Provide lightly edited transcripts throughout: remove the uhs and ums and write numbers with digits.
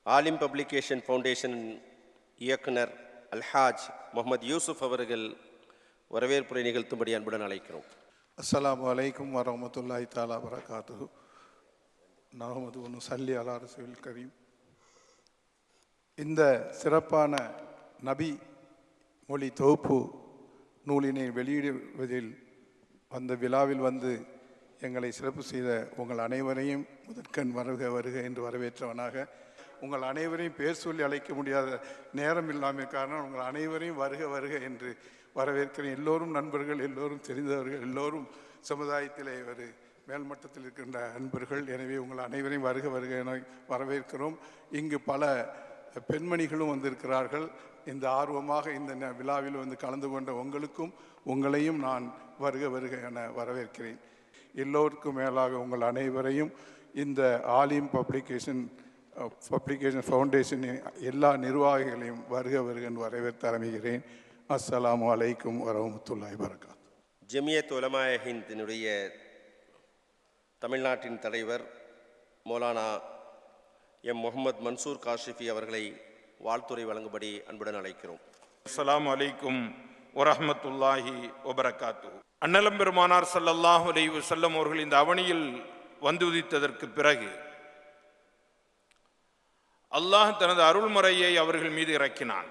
ஆலிம் publication foundation இயக்குனர் அல்ஹாஜ் முகமது யூசுப் அவர்கள் வரவேற்புரை நிகழ்த்தும்படி அன்புடன் அழைக்கிறோம். அஸ்ஸலாமு அலைக்கும் வரஹ்மத்துல்லாஹி தஆலா வரகாத்துஹு. நஹ்மதுஹு வ நுஸல்லி அலா ரசூலில் கரீம். இந்த சிறப்பான நபி மொழி தொகுப்பு நூலினை வெளியிடுவதில் அந்த விழாவில் வந்து எங்களை சிறப்பு செய்த உங்கள் அனைவரையும் முதற்கண் வருக வருக என்று வரவேற்றவனாக, உங்கள் அனைவரையும் பேர் சொல்லி அழைக்க முடியாத நேரம் இல்லாமல் காரணம் உங்கள் அனைவரையும் வருக வருக என்று வரவேற்கிறேன். எல்லோரும் நண்பர்கள், எல்லோரும் தெரிந்தவர்கள், எல்லோரும் சமுதாயத்திலே ஒரு மேல்மட்டத்தில் இருக்கின்ற அன்பர்கள். எனவே உங்கள் அனைவரையும் வருக வருக என வரவேற்கிறோம். இங்கு பல பெண்மணிகளும் வந்திருக்கிறார்கள். இந்த ஆர்வமாக இந்த விழாவில் வந்து கலந்து கொண்ட உங்களையும் நான் வருக வருக என வரவேற்கிறேன். எல்லோருக்கும் மேலாக உங்கள் அனைவரையும் இந்த ஆலிம் பப்ளிகேஷன் ஃபவுண்டேஷன் எல்லா நிர்வாகிகளையும் வருக வருக என்று வரவேற்று ஆரம்பிக்கிறேன். அஸ்ஸலாமு அலைக்கும் வரஹ்மத்துல்லாஹி வரகாத்துஹு. ஜமியத் உலமாய ஹிந்தினுடைய தமிழ்நாட்டின் தலைவர் மௌலானா எம் முகமது மன்சூர் காஷிஃபி அவர்களை வாழ்த்துரை வழங்கும்படி அன்புடன் அழைக்கிறோம். அஸ்ஸலாமு அலைக்கும் வரஹ்மத்துல்லாஹி வபரகாத்துஹு. அன்னலம் பெருமானார் ஸல்லல்லாஹு அலைஹி வஸல்லம் அவர்கள் இந்த அவனியில் வந்து உதித்ததற்கு பிறகு அல்லாஹ் தனது அருள்முறையை அவர்கள் மீது இறக்கினான்.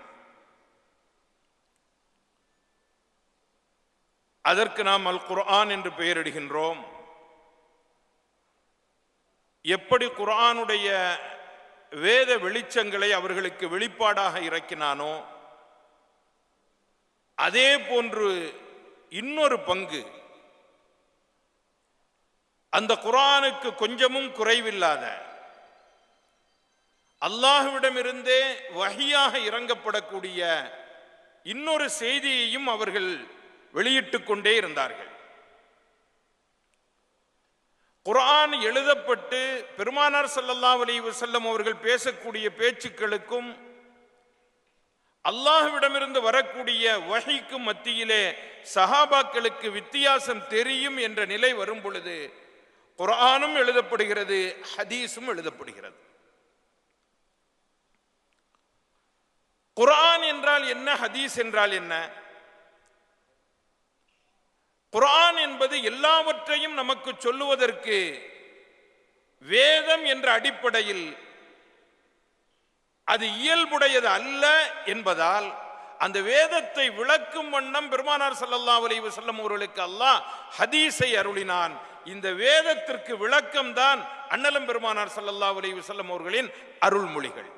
அதற்கு நாம் அல் குர்ஆன் என்று பெயரிடுகின்றோம். எப்படி குர்ஆனுடைய வேத வெளிச்சங்களை அவர்களுக்கு வெளிப்பாடாக இறக்கினானோ அதே போன்று இன்னொரு பங்கு அந்த குர்ஆனுக்கு கொஞ்சமும் குறைவில்லாத அல்லாஹ்விடமிருந்தே வஹியாக இறங்கப்படக்கூடிய இன்னொரு செய்தியையும் அவர்கள் வெளியிட்டுக் கொண்டே இருந்தார்கள். குர்ஆன் எழுதப்பட்டு பெருமானார் ஸல்லல்லாஹு அலைஹி வஸல்லம் அவர்கள் பேசக்கூடிய பேச்சுக்களுக்கும் அல்லாஹ்விடமிருந்து வரக்கூடிய வஹிக்கும் மத்தியிலே சஹாபாக்களுக்கு வித்தியாசம் தெரியும் என்ற நிலை வரும் பொழுது குர்ஆனும் எழுதப்படுகிறது, ஹதீஸும் எழுதப்படுகிறது. குர்ஆன் என்றால் என்ன, ஹதீஸ் என்றால் என்ன? குர்ஆன் என்பது எல்லாவற்றையும் நமக்கு சொல்லுவதற்கு வேதம் என்ற அடிப்படையில் அது இயல்புடையது அல்ல என்பதால் அந்த வேதத்தை விளக்கும் வண்ணம் பெருமானார் ஸல்லல்லாஹு அலைஹி வஸல்லம் அவர்களுக்கு அல்லாஹ் ஹதீஸை அருளினான். இந்த வேதத்திற்கு விளக்கம் தான் அன்னலம் பெருமானார் ஸல்லல்லாஹு அலைஹி வஸல்லம் அவர்களின் அருள்மொழிகள்.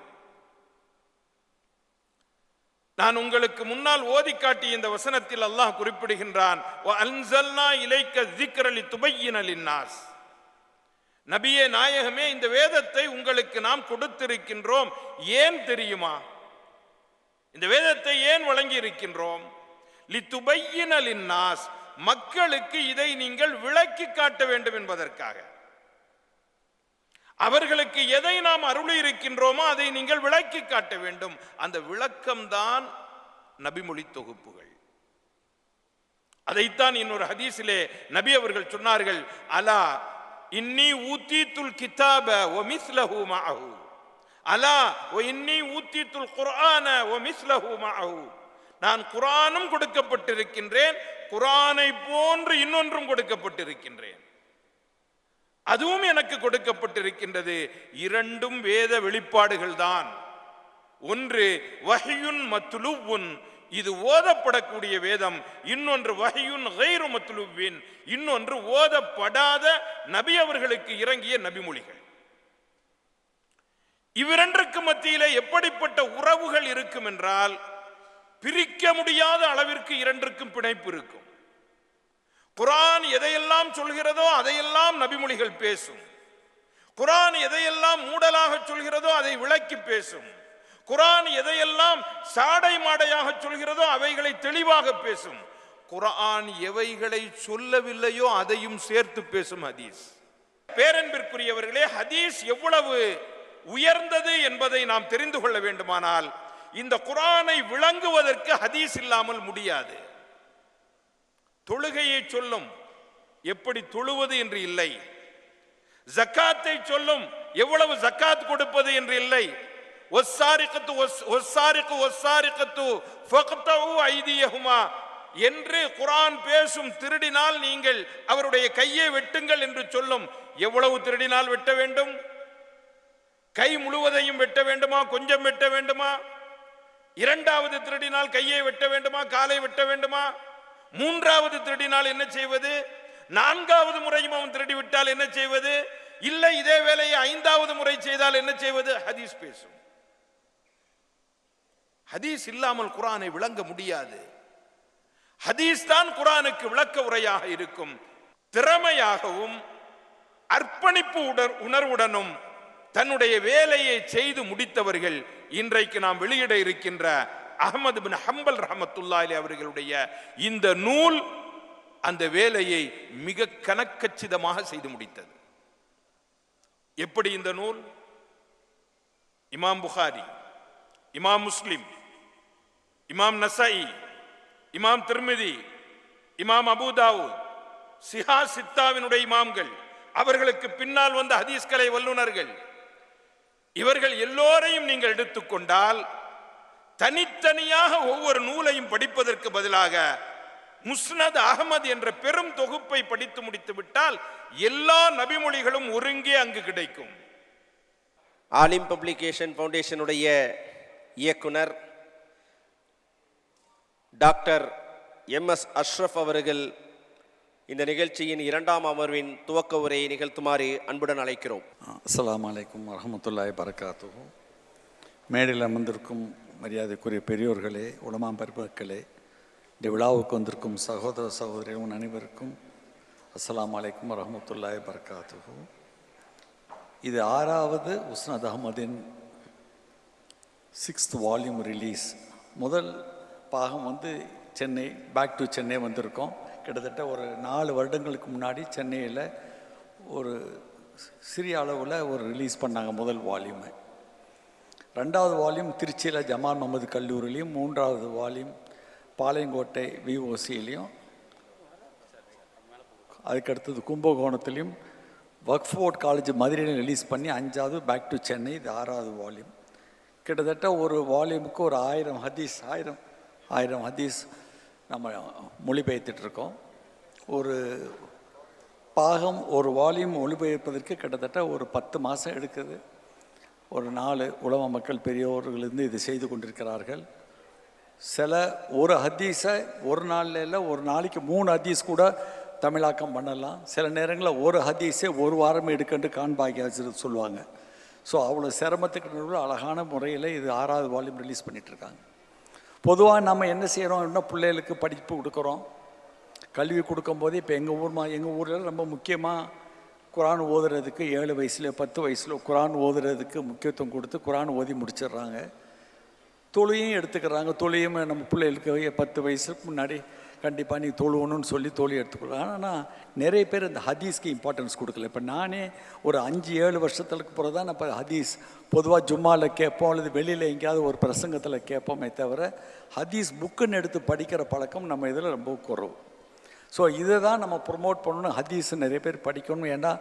நான் உங்களுக்கு முன்னால் ஓதி காட்டிய இந்த வசனத்தில் அல்லாஹ் குறிப்பிடுகின்றான், வஅன்ஸல்னா இலைக்க ஸிக்ர லிதுபய்யின லின்னாஸ். நபியே நாயகமே, இந்த வேதத்தை உங்களுக்கு நாம் கொடுத்திருக்கின்றோம். ஏன் தெரியுமா? இந்த வேதத்தை ஏன் வழங்கி இருக்கின்றோம்? லிதுபய்யின லின்னாஸ், மக்களுக்கு இதை நீங்கள் விளக்கி காட்ட வேண்டும் என்பதற்காக. அவர்களுக்கு எதை நாம் அருளி இருக்கின்றோமோ அதை நீங்கள் விளக்கி காட்ட வேண்டும். அந்த விளக்கம்தான் நபிமொழி தொகுப்புகள். அதைத்தான் இன்னொரு ஹதீஸிலே நபி அவர்கள் சொன்னார்கள், அலா இன்னி ஊத்தீத்துல் கிதாப வ மிஸ்லஹு மஅஹு, அலா வ இன்னி ஊத்தீத்துல் குர்ஆன வ மிஸ்லஹு மஅஹு. நான் குர்ஆனும் கொடுக்கப்பட்டிருக்கின்றேன், குர்ஆனை போன்று இன்னொன்றும் கொடுக்கப்பட்டிருக்கின்றேன், அதுவும் எனக்கு கொடுக்கப்பட்டிருக்கின்றது. இரண்டும் வேத வெளிப்பாடுகள் தான். ஒன்று வஹ்யுன் மத்லூவுன், இது ஓதப்படக்கூடிய வேதம். இன்னொன்று வஹ்யுன் கைரு மத்லூவின், இன்னொன்று ஓதப்படாத நபி அவர்களுக்கு இறங்கிய நபிமொழிகள். இவ்விரண்டுக்கு மத்தியிலே எப்படிப்பட்ட உறவுகள் இருக்கும் என்றால் பிரிக்க முடியாத அளவிற்கு இரண்டிற்கும் பிணைப்பு இருக்கும். குர்ஆன் எதையெல்லாம் சொல்கிறதோ அதையெல்லாம் நபிமொழிகள் பேசும். குர்ஆன் எதையெல்லாம் மூடலாக சொல்கிறதோ அதை விளக்கி பேசும். குர்ஆன் எதையெல்லாம் சாடை மாடையாக சொல்கிறதோ அவைகளை தெளிவாக பேசும். குர்ஆன் எவைகளை சொல்லவில்லையோ அதையும் சேர்த்து பேசும் ஹதீஸ். பேரன்பிற்குரியவர்களே, ஹதீஸ் எவ்வளவு உயர்ந்தது என்பதை நாம் தெரிந்து கொள்ள வேண்டுமானால் இந்த குர்ஆனை விளங்குவதற்கு ஹதீஸ் இல்லாமல் முடியாது. தொழுகையை சொல்லும், எப்படி தொழுவது என்று இல்லை. ஜக்காத்தை சொல்லும், எவ்வளவு ஜக்காத் கொடுப்பது என்று இல்லை. என்று குர்ஆன் பேசும். திருடினால் நீங்கள் அவருடைய கையை வெட்டுங்கள் என்று சொல்லும். எவ்வளவு திருடினால் வெட்ட வேண்டும்? கை முழுவதையும் வெட்ட வேண்டுமா? கொஞ்சம் வெட்ட வேண்டுமா? இரண்டாவது திருடினால் கையை வெட்ட வேண்டுமா? காலை வெட்ட வேண்டுமா? மூன்றாவது திருடினால் என்ன செய்வது? நான்காவது முறையும் அவன் திருடி விட்டால் என்ன செய்வது? இல்லை இதே வேலையை ஐந்தாவது முறை செய்தால் என்ன செய்வது? ஹதீஸ் பேசும். ஹதீஸ் இல்லாமல் குர்ஆனை விளங்க முடியாது. ஹதீஸ் தான் குர்ஆனுக்கு விளக்க உரையாக இருக்கும். திறமையாகவும் அர்ப்பணிப்பு உணர்வுடனும் தன்னுடைய வேலையை செய்து முடித்தவர்கள் இன்றைக்கு நாம் வெளியிட இருக்கின்ற அஹ்மத் பின் ஹம்பல் ரஹ்மத்துல்லாஹி அலைஹி அவர்களுடைய இந்த நூல் அந்த வேலையை மிக கணக்கச்சிதமாக செய்து முடித்தது. எப்படி இந்த நூல்? இமாம் புகாரி, இமாம் முஸ்லிம், இமாம் நஸாயி, இமாம் திர்மிதி, இமாம் அபூ தாவூத், சிஹா சித்தாவினுடைய இமாம்கள், அவர்களுக்கு பின்னால் வந்த ஹதீஸ்கலை வல்லுநர்கள், இவர்கள் எல்லோரையும் நீங்கள் எடுத்துக்கொண்டால் தனித்தனியாக ஒவ்வொரு நூலையும் படிப்பதற்கு பதிலாக முஸ்னத் அஹ்மத் என்ற பெரும் தொகுப்பை படித்து முடித்து விட்டால் எல்லா நபிமொழிகளும் ஒருங்கே அங்கு கிடைக்கும். ஆலிம் பப்ளிகேஷன் ஃபவுண்டேஷனுடைய இயக்குனர் டாக்டர் எம்.எஸ். அஷ்ரஃப் அவர்கள் இந்த நிகழ்ச்சியின் இரண்டாம் அமர்வின் துவக்க உரையை நிகழ்த்துமாறு அன்புடன் அழைக்கிறோம். அஸ்ஸலாமு அலைக்கும் வரஹ்மத்துல்லாஹி பரக்காத்துஹு. மேடையில் அமர்ந்திருக்கும் மரியாதைக்குரிய பெரியோர்களே, உலமா பெருமக்களே, இந்த விழாவுக்கு வந்திருக்கும் சகோதர சகோதரிகள் அனைவருக்கும் அஸ்ஸலாமு அலைக்கும் வரஹ்மத்துல்லாஹி பரக்காத்துஹு. இது 6வது முஸ்னத் அஹ்மதின் 6th வால்யூம் ரிலீஸ். முதல் பாகம் சென்னை, பேக் டு சென்னை வந்திருக்கோம். கிட்டத்தட்ட ஒரு 4 வருடங்களுக்கு முன்னாடி சென்னையில் ஒரு சிறிய அளவில் ஒரு ரிலீஸ் பண்ணாங்க முதல் வால்யூமை. 2வது வால்யூம் திருச்சியில் ஜமால் முஹம்மது கல்லூரிலையும், 3வது வால்யூம் பாளையங்கோட்டை விஓசிலையும், அதுக்கடுத்தது கும்பகோணத்துலேயும் வக்ஃபோர்ட் காலேஜ் மதுரையிலும் ரிலீஸ் பண்ணி 5வது பேக் டு சென்னை, இது 6வது வால்யூம். கிட்டத்தட்ட ஒரு வால்யூமுக்கு ஒரு 1000 ஹதீஸ் நம்ம மொழிபெயர்த்துட்ருக்கோம். ஒரு பாகம் ஒரு வால்யூம் மொழிபெயர்ப்பதற்கு கிட்டத்தட்ட ஒரு 10 மாதம் எடுக்குது. ஒரு 4 உலமா மக்கள் பெரியோர்களிருந்து இது செய்து கொண்டிருக்கிறார்கள். ஒரு ஹதீஸை ஒரு நாளில் இல்லை, ஒரு நாளைக்கு 3 ஹதீஸ் கூட தமிழாக்கம் பண்ணலாம். சில நேரங்களில் ஒரு ஹதீஸே ஒரு வாரம் எடுக்கண்டு காண்பாகியாச்சு சொல்லுவாங்க. ஸோ அவ்வளோ சிரமத்துக்கு நடுவில் அழகான முறையில் இது 6வது வால்யூம் ரிலீஸ் பண்ணிகிட்ருக்காங்க. பொதுவாக நம்ம என்ன செய்கிறோம் அப்படின்னா, பிள்ளைகளுக்கு படிப்பு கொடுக்குறோம், கல்வி கொடுக்கும்போது இப்போ எங்கள் ஊரில் ரொம்ப முக்கியமாக குர்ஆன் ஓதுறதுக்கு 7 வயசுல 10 வயசுல குர்ஆன் ஓதுறதுக்கு முக்கியத்துவம் கொடுத்து குர்ஆன் ஓதி முடிச்சிடுறாங்க. தொழுகையும் எடுத்துக்கிறாங்க. தொழுகையும் நம்ம பிள்ளைகளுக்கு 10 வயசுக்கு முன்னாடி கண்டிப்பாக நீ தொழுவணும்னு சொல்லி தொழி எடுத்துக்கலாம். ஆனால் நிறைய பேர் இந்த ஹதீஸ்க்கு இம்பார்ட்டன்ஸ் கொடுக்கல. இப்போ நானே ஒரு 5-7 வருஷத்துக்கு பிறகு தான் இப்போ ஹதீஸ் பொதுவாக ஜும்மாவில் கேட்போம் அல்லது வெளியில் எங்கேயாவது ஒரு பிரசங்கத்தில் கேட்போமே தவிர ஹதீஸ் புக்குன்னு எடுத்து படிக்கிற பழக்கம் நம்ம இதில் ரொம்ப குறைவு. ஸோ இதை தான் நம்ம ப்ரொமோட் பண்ணணும். ஹதீஸ் நிறைய பேர் படிக்கணும். ஏன்னா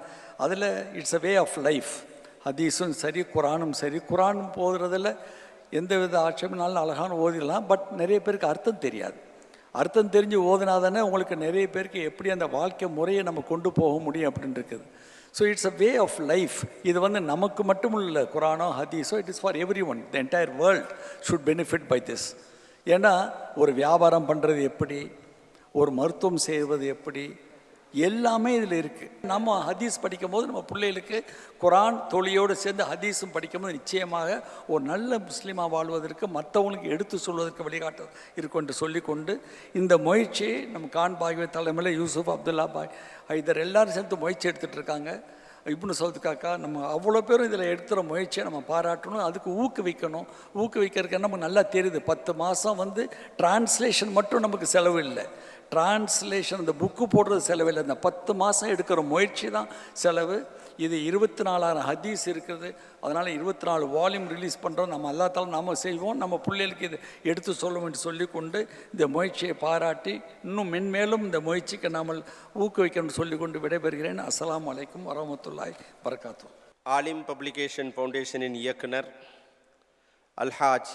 அதில் it's a way of life. ஹதீஸும் சரி, குர்ஆனும் சரி. குர்ஆன் போதுறதில் எந்த வித ஆட்சேபனாலும் அழகான ஓதிடலாம். பட் நிறைய பேருக்கு அர்த்தம் தெரியாது. அர்த்தம் தெரிஞ்சு ஓதுனாதானே உங்களுக்கு நிறைய பேருக்கு எப்படி அந்த வாழ்க்கை முறையை நம்ம கொண்டு போக முடியும் அப்படின்னு இருக்குது. So it's a way of life. இது நமக்கு மட்டும் இல்லை, குர்ஆனோ ஹதீஸோ, it is for everyone. The entire world should benefit by this. ஏன்னா ஒரு வியாபாரம் பண்ணுறது எப்படி, ஒரு மருத்துவம் செய்வது எப்படி, எல்லாமே இதில் இருக்குது. நம்ம ஹதீஸ் படிக்கும்போது நம்ம பிள்ளைகளுக்கு குர்ஆன் தொழியோடு சேர்ந்து ஹதீஸும் படிக்கும்போது நிச்சயமாக ஒரு நல்ல முஸ்லீமாக வாழ்வதற்கு, மற்றவங்களுக்கு எடுத்து சொல்வதற்கு வழிகாட்ட இருக்கும் என்று சொல்லிக்கொண்டு இந்த முயற்சியை நம்ம கான் பாகிவே தலைமையில் யூசுப், அப்துல்லா பாய், ஹைதர் எல்லாரும் சேர்ந்து முயற்சி எடுத்துகிட்டு இருக்காங்க. இப்னு சவுத் காக்கா, நம்ம அவ்வளோ பேரும் இதில் எடுத்துகிற முயற்சியை நம்ம பாராட்டணும். அதுக்கு ஊக்குவிக்கணும். ஊக்குவிக்கிறதுக்கு நமக்கு நல்லா தெரியுது. 10 மாதம் டிரான்ஸ்லேஷன் மட்டும் நமக்கு செலவு இல்லை. டிரான்ஸ்லேஷன் இந்த புக்கு போடுறது செலவில்லை. இந்த 10 மாதம் எடுக்கிற முயற்சி தான் செலவு. இது 24,000 ஹதீஸ் இருக்குது. அதனால் 24 வால்யூம் ரிலீஸ் பண்ணுறோம். நம்ம எல்லாத்தாலும் நாம் செய்வோம். நம்ம பிள்ளைகளுக்கு இது எடுத்து சொல்லும் என்று சொல்லிக்கொண்டு இந்த முயற்சியை பாராட்டி இன்னும் மென்மேலும் இந்த முயற்சிக்கு நாம் ஊக்குவிக்கணும்னு சொல்லிக்கொண்டு விடைபெறுகிறேன். அஸ்ஸலாமு அலைக்கும் வரஹ்மத்துல்லாஹி பரக்காத்துஹு. ஆலிம் பப்ளிகேஷன் ஃபவுண்டேஷனின் இயக்குனர் அல்ஹாஜ்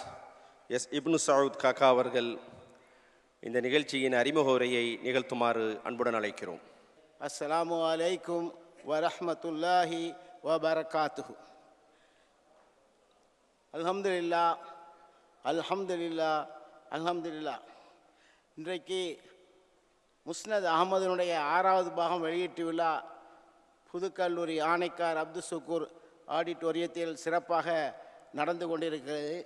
எஸ் இப்னு சவுத் காக்கா அவர்கள் இந்த நிகழ்ச்சியின் அறிமுக உரையை நிகழ்த்துமாறு அன்புடன் அழைக்கிறோம். அஸ்ஸலாமு அலைக்கும் வரஹ்மத்துல்லாஹி வபரகாத்துஹு. அல்ஹம்துலில்லாஹ் அல்ஹம்துலில்லாஹ் அல்ஹம்துலில்லாஹ். இன்றைக்கு முஸ்னத் அகமதுனுடைய 6வது பாகம் வெளியீட்டு விழா புதுக்கல்லூரி ஆணைக்கார் அப்துல் சுக்கூர் ஆடிட்டோரியத்தில் சிறப்பாக நடந்து கொண்டிருக்கிறது.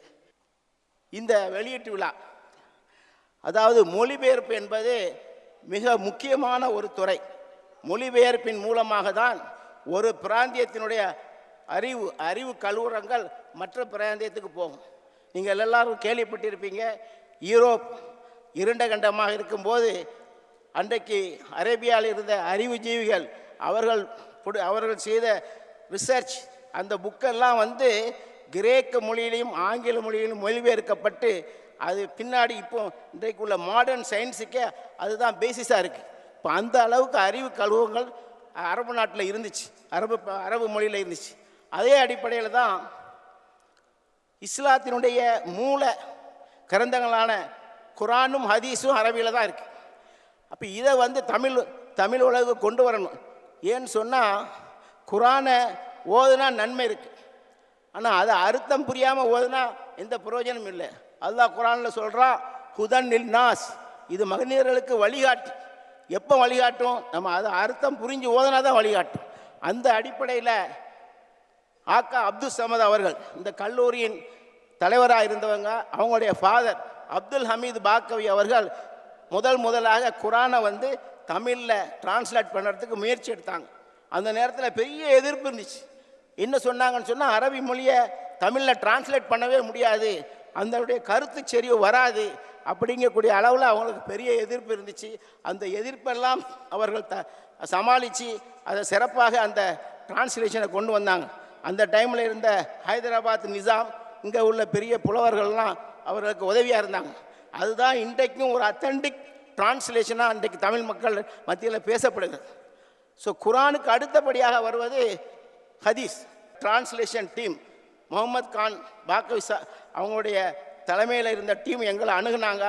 இந்த வெளியீட்டு விழா, அதாவது மொழிபெயர்ப்பு என்பது மிக முக்கியமான ஒரு துறை. மொழிபெயர்ப்பின் மூலமாக தான் ஒரு பிராந்தியத்தினுடைய அறிவு கலவரங்கள் மற்ற பிராந்தியத்துக்கு போகும். நீங்கள் எல்லாரும் கேள்விப்பட்டிருப்பீங்க, யூரோப் இருண்ட கண்டமாக இருக்கும்போது அன்றைக்கு அரேபியாவில் இருந்த அறிவுஜீவிகள் அவர்கள் செய்த ரிசர்ச், அந்த புக்கெல்லாம் வந்து கிரேக்க மொழியிலையும் ஆங்கில மொழியிலும் மொழிபெயர்க்கப்பட்டு அது பின்னாடி இப்போ இன்றைக்கு உள்ள மாடர்ன் சயின்ஸுக்கே அதுதான் பேசிஸாக இருக்குது. இப்போ அந்த அளவுக்கு அறிவு கழுவங்கள் அரபு நாட்டில் இருந்துச்சு, அரபு மொழியில் இருந்துச்சு. அதே அடிப்படையில் தான் இஸ்லாத்தினுடைய மூல கிரந்தங்களான குரானும் ஹதீஸும் அரபியில் தான் இருக்குது. அப்போ இதை வந்து தமிழ் உலகுக்கு கொண்டு வரணும். ஏன்னு சொன்னால் குரானை ஓதுனா நன்மை இருக்குது, ஆனால் அதை அர்த்தம் புரியாமல் ஓதுனா எந்த பிரயோஜனமும் இல்லை. அல்லாஹ் குரானில் சொல்கிறான், ஹுதன் லில் நாஸ், இது மனிதர்களுக்கு வழிகாட்டு. எப்போ வழிகாட்டும்? நம்ம அதை அர்த்தம் புரிஞ்சு ஓதுனா தான் வழிகாட்டும். அந்த அடிப்படையில் ஆக்கா அப்துல் சமத் அவர்கள் இந்த கல்லூரியின் தலைவராக இருந்தவங்க, அவங்களுடைய ஃபாதர் அப்துல் ஹமீத் பாக்கவி அவர்கள் முதலாக குரானை வந்து தமிழில் டிரான்ஸ்லேட் பண்ணுறதுக்கு முயற்சி எடுத்தாங்க. அந்த நேரத்தில் பெரிய எதிர்ப்பு இருந்துச்சு. என்ன சொன்னாங்கன்னு சொன்னால், அரபி மொழியை தமிழில் டிரான்ஸ்லேட் பண்ணவே முடியாது, அதனுடைய கருத்து செறிவு வராது அப்படிங்கக்கூடிய அளவில் அவங்களுக்கு பெரிய எதிர்ப்பு இருந்துச்சு. அந்த எதிர்ப்பெல்லாம் அவர்கள் சமாளித்து அதை சிறப்பாக அந்த டிரான்ஸ்லேஷனை கொண்டு வந்தாங்க. அந்த டைமில் இருந்த ஹைதராபாத் நிசாம், இங்கே உள்ள பெரிய புலவர்கள்லாம் அவர்களுக்கு உதவியாக இருந்தாங்க. அதுதான் இன்றைக்கும் ஒரு அத்தன்டிக் டிரான்ஸ்லேஷனாக இன்றைக்கு தமிழ் மக்கள் மத்தியில் பேசப்படுகிறது. ஸோ குரானுக்கு அடுத்தபடியாக வருவது ஹதீஸ். டிரான்ஸ்லேஷன் டீம் முகமது கான் பாக்கவி அவங்களுடைய தலைமையில் இருந்த டீம் எங்களை அணுகுனாங்க.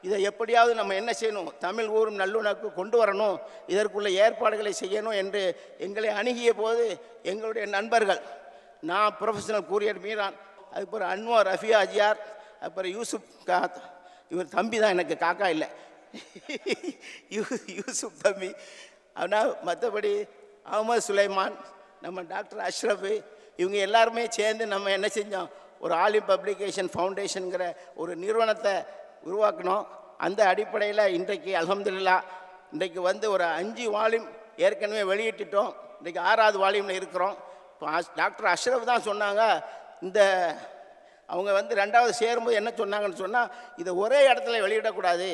இதை எப்படியாவது நம்ம என்ன செய்யணும், தமிழ் ஊரும் நல்லுணர்வுக்கு கொண்டு வரணும், இதற்குள்ள ஏற்பாடுகளை செய்யணும் என்று எங்களை அணுகிய போது எங்களுடைய நண்பர்கள், நான் ப்ரொஃபஷனல் கூரியர் மீரான், அதுக்கப்புறம் அன்வர் ரஃபியா அஜியார், அப்புறம் யூசுப் இவர் தம்பி தான், எனக்கு காக்கா இல்லை, யூசுப் தம்பி. ஆனால் மற்றபடி அகமது சுலைமான், நம்ம டாக்டர் அஷ்ரஃப், இவங்க எல்லாருமே சேர்ந்து நம்ம என்ன செஞ்சோம், ஒரு ஆலிம் பப்ளிகேஷன் ஃபவுண்டேஷனுங்கிற ஒரு நிறுவனத்தை உருவாக்கினோம். அந்த அடிப்படையில் இன்றைக்கு அல்ஹம்துலில்லாஹ் இன்றைக்கு வந்து ஒரு 5 வால்யூம் ஏற்கனவே வெளியிட்டுட்டோம். இன்றைக்கு 6வது வால்யூமில் இருக்கிறோம். இப்போ டாக்டர் அஷ்ரஃப் தான் சொன்னாங்க, இந்த அவங்க வந்து 2வது சேரும்போது என்ன சொன்னாங்கன்னு சொன்னால், இதை ஒரே இடத்துல வெளியிடக்கூடாது,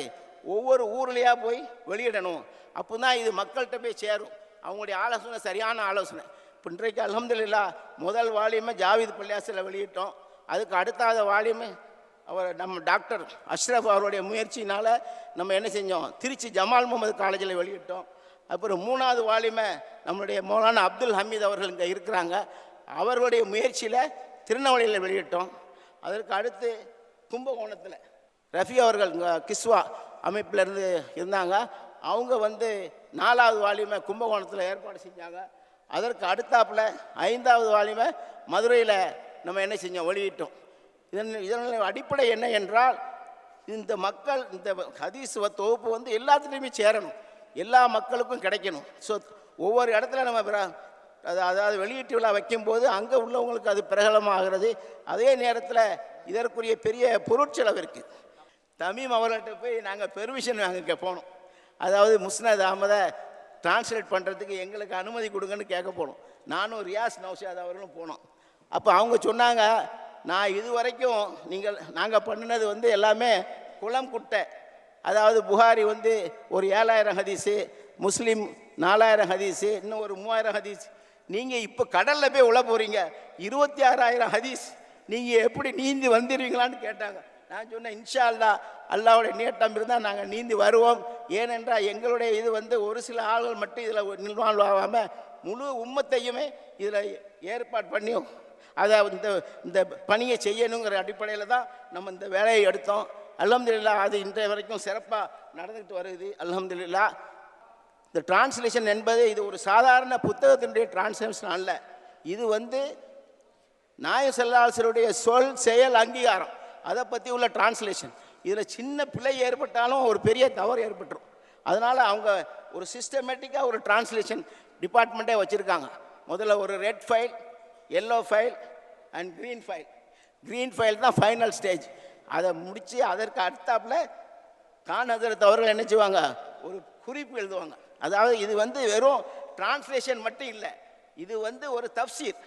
ஒவ்வொரு ஊர்லேயாக போய் வெளியிடணும், அப்போ தான் இது மக்கள்கிட்ட போய் சேரும். அவங்களுடைய ஆலோசனை சரியான ஆலோசனை. இப்போ இன்றைக்கு அல்ஹம்துலில்லாஹ் முதல் வால்யூமை ஜாவித் பள்ளியாசில் வெளியிட்டோம். அதுக்கு அடுத்தாத வால்யூமை நம்ம டாக்டர் அஷ்ரஃப் அவருடைய முயற்சினால் நம்ம என்ன செஞ்சோம், திருச்சி ஜமால் முகமது காலேஜில் வெளியிட்டோம். அப்புறம் 3வது வால்யூமை நம்மளுடைய மௌலானா அப்துல் ஹமீத் அவர்கள் இங்கே இருக்கிறாங்க, அவர்களுடைய முயற்சியில் திருநெல்வேலியில் வெளியிட்டோம். அதற்கு அடுத்து கும்பகோணத்தில் ரஃபி அவர்கள் இங்கே கிஸ்வா அமைப்பிலேருந்து இருந்தாங்க, அவங்க வந்து 4வது வால்யூமை கும்பகோணத்தில் ஏற்பாடு செஞ்சாங்க. அதற்கு அடுத்தாப்பில் 5வது வால்யூமை மதுரையில் நம்ம என்ன செஞ்சோம், வெளியிட்டோம். இதன் அடிப்படை என்ன என்றால், இந்த மக்கள் இந்த ஹதீஸ் தொகுப்பு வந்து எல்லாத்துலேயுமே சேரணும், எல்லா மக்களுக்கும் கிடைக்கணும். ஸோ ஒவ்வொரு இடத்துல நம்ம அதாவது வெளியீட்டு விழா வைக்கும்போது அங்கே உள்ளவங்களுக்கு அது பிரகலமாகிறது. அதே நேரத்தில் இதற்குரிய பெரிய பொருட்செலவு இருக்குது. தமீம் அவர்கள்ட்ட போய் நாங்கள் பெர்மிஷன் வாங்க போனோம், அதாவது முஸ்னத் அகமதை டிரான்ஸ்லேட் பண்ணுறதுக்கு எங்களுக்கு அனுமதி கொடுங்கன்னு கேட்க போனோம். நானும் ரியாஸ் நௌஷாத் அவர்களும் போனோம். அப்போ அவங்க சொன்னாங்க, நான் இது வரைக்கும் நாங்கள் பண்ணினது வந்து எல்லாமே குளம் குட்டை, அதாவது புகாரி வந்து ஒரு 7000 ஹதீஸு, முஸ்லீம் 4000 ஹதீஸு, இன்னும் ஒரு 3000 ஹதீஸ். நீங்கள் இப்போ கடலில் போய் உள்ள போகிறீங்க, 26000 ஹதீஸ், நீங்கள் எப்படி நீந்தி வந்துடுவீங்களான்னு கேட்டாங்க. நான் சொன்னேன், இன்ஷா அல்லாஹ் அல்லாஹ்வுடைய நீட்டம் இருந்தால் நாங்கள் நீந்தி வருவோம். ஏனென்றால் எங்களுடைய இது வந்து ஒரு சில ஆள்கள் மட்டும் இதில் இன்வால்வ் ஆகாமல் முழு உம்மத்தையுமே இதில் ஏற்பாடு பண்ணி அதை இந்த பணியை செய்யணுங்கிற அடிப்படையில் தான் நம்ம இந்த வேலையை எடுத்தோம். அல்ஹம்துலில்லாஹ் அது இன்றைய வரைக்கும் சிறப்பாக நடந்துக்கிட்டு வருது. அல்ஹம்துலில்லாஹ் இந்த டிரான்ஸ்லேஷன் என்பது இது ஒரு சாதாரண புத்தகத்தினுடைய டிரான்ஸ்லேஷன் அல்ல. இது நாயகம் ஸல்லல்லாஹு அலைஹி வஸல்லுடைய சொல் செயல் அங்கீகாரம் அதை பற்றி உள்ள டிரான்ஸ்லேஷன். இதில் சின்ன பிழை ஏற்பட்டாலும் ஒரு பெரிய தவறு ஏற்பட்டுரும். அதனால் அவங்க ஒரு சிஸ்டமேட்டிக்காக ஒரு டிரான்ஸ்லேஷன் டிபார்ட்மெண்ட்டே வச்சுருக்காங்க. முதல்ல ஒரு red file, yellow file and green file. Green file தான் ஃபைனல் ஸ்டேஜ். அதை முடித்து அதற்கு அடுத்தாப்பில் கான் ஹஸரத் அவர்கள் என்ன செய்வாங்க, ஒரு குறிப்பு எழுதுவாங்க. அதாவது இது வெறும் டிரான்ஸ்லேஷன் மட்டும் இல்லை, இது ஒரு தஃப்சீர்,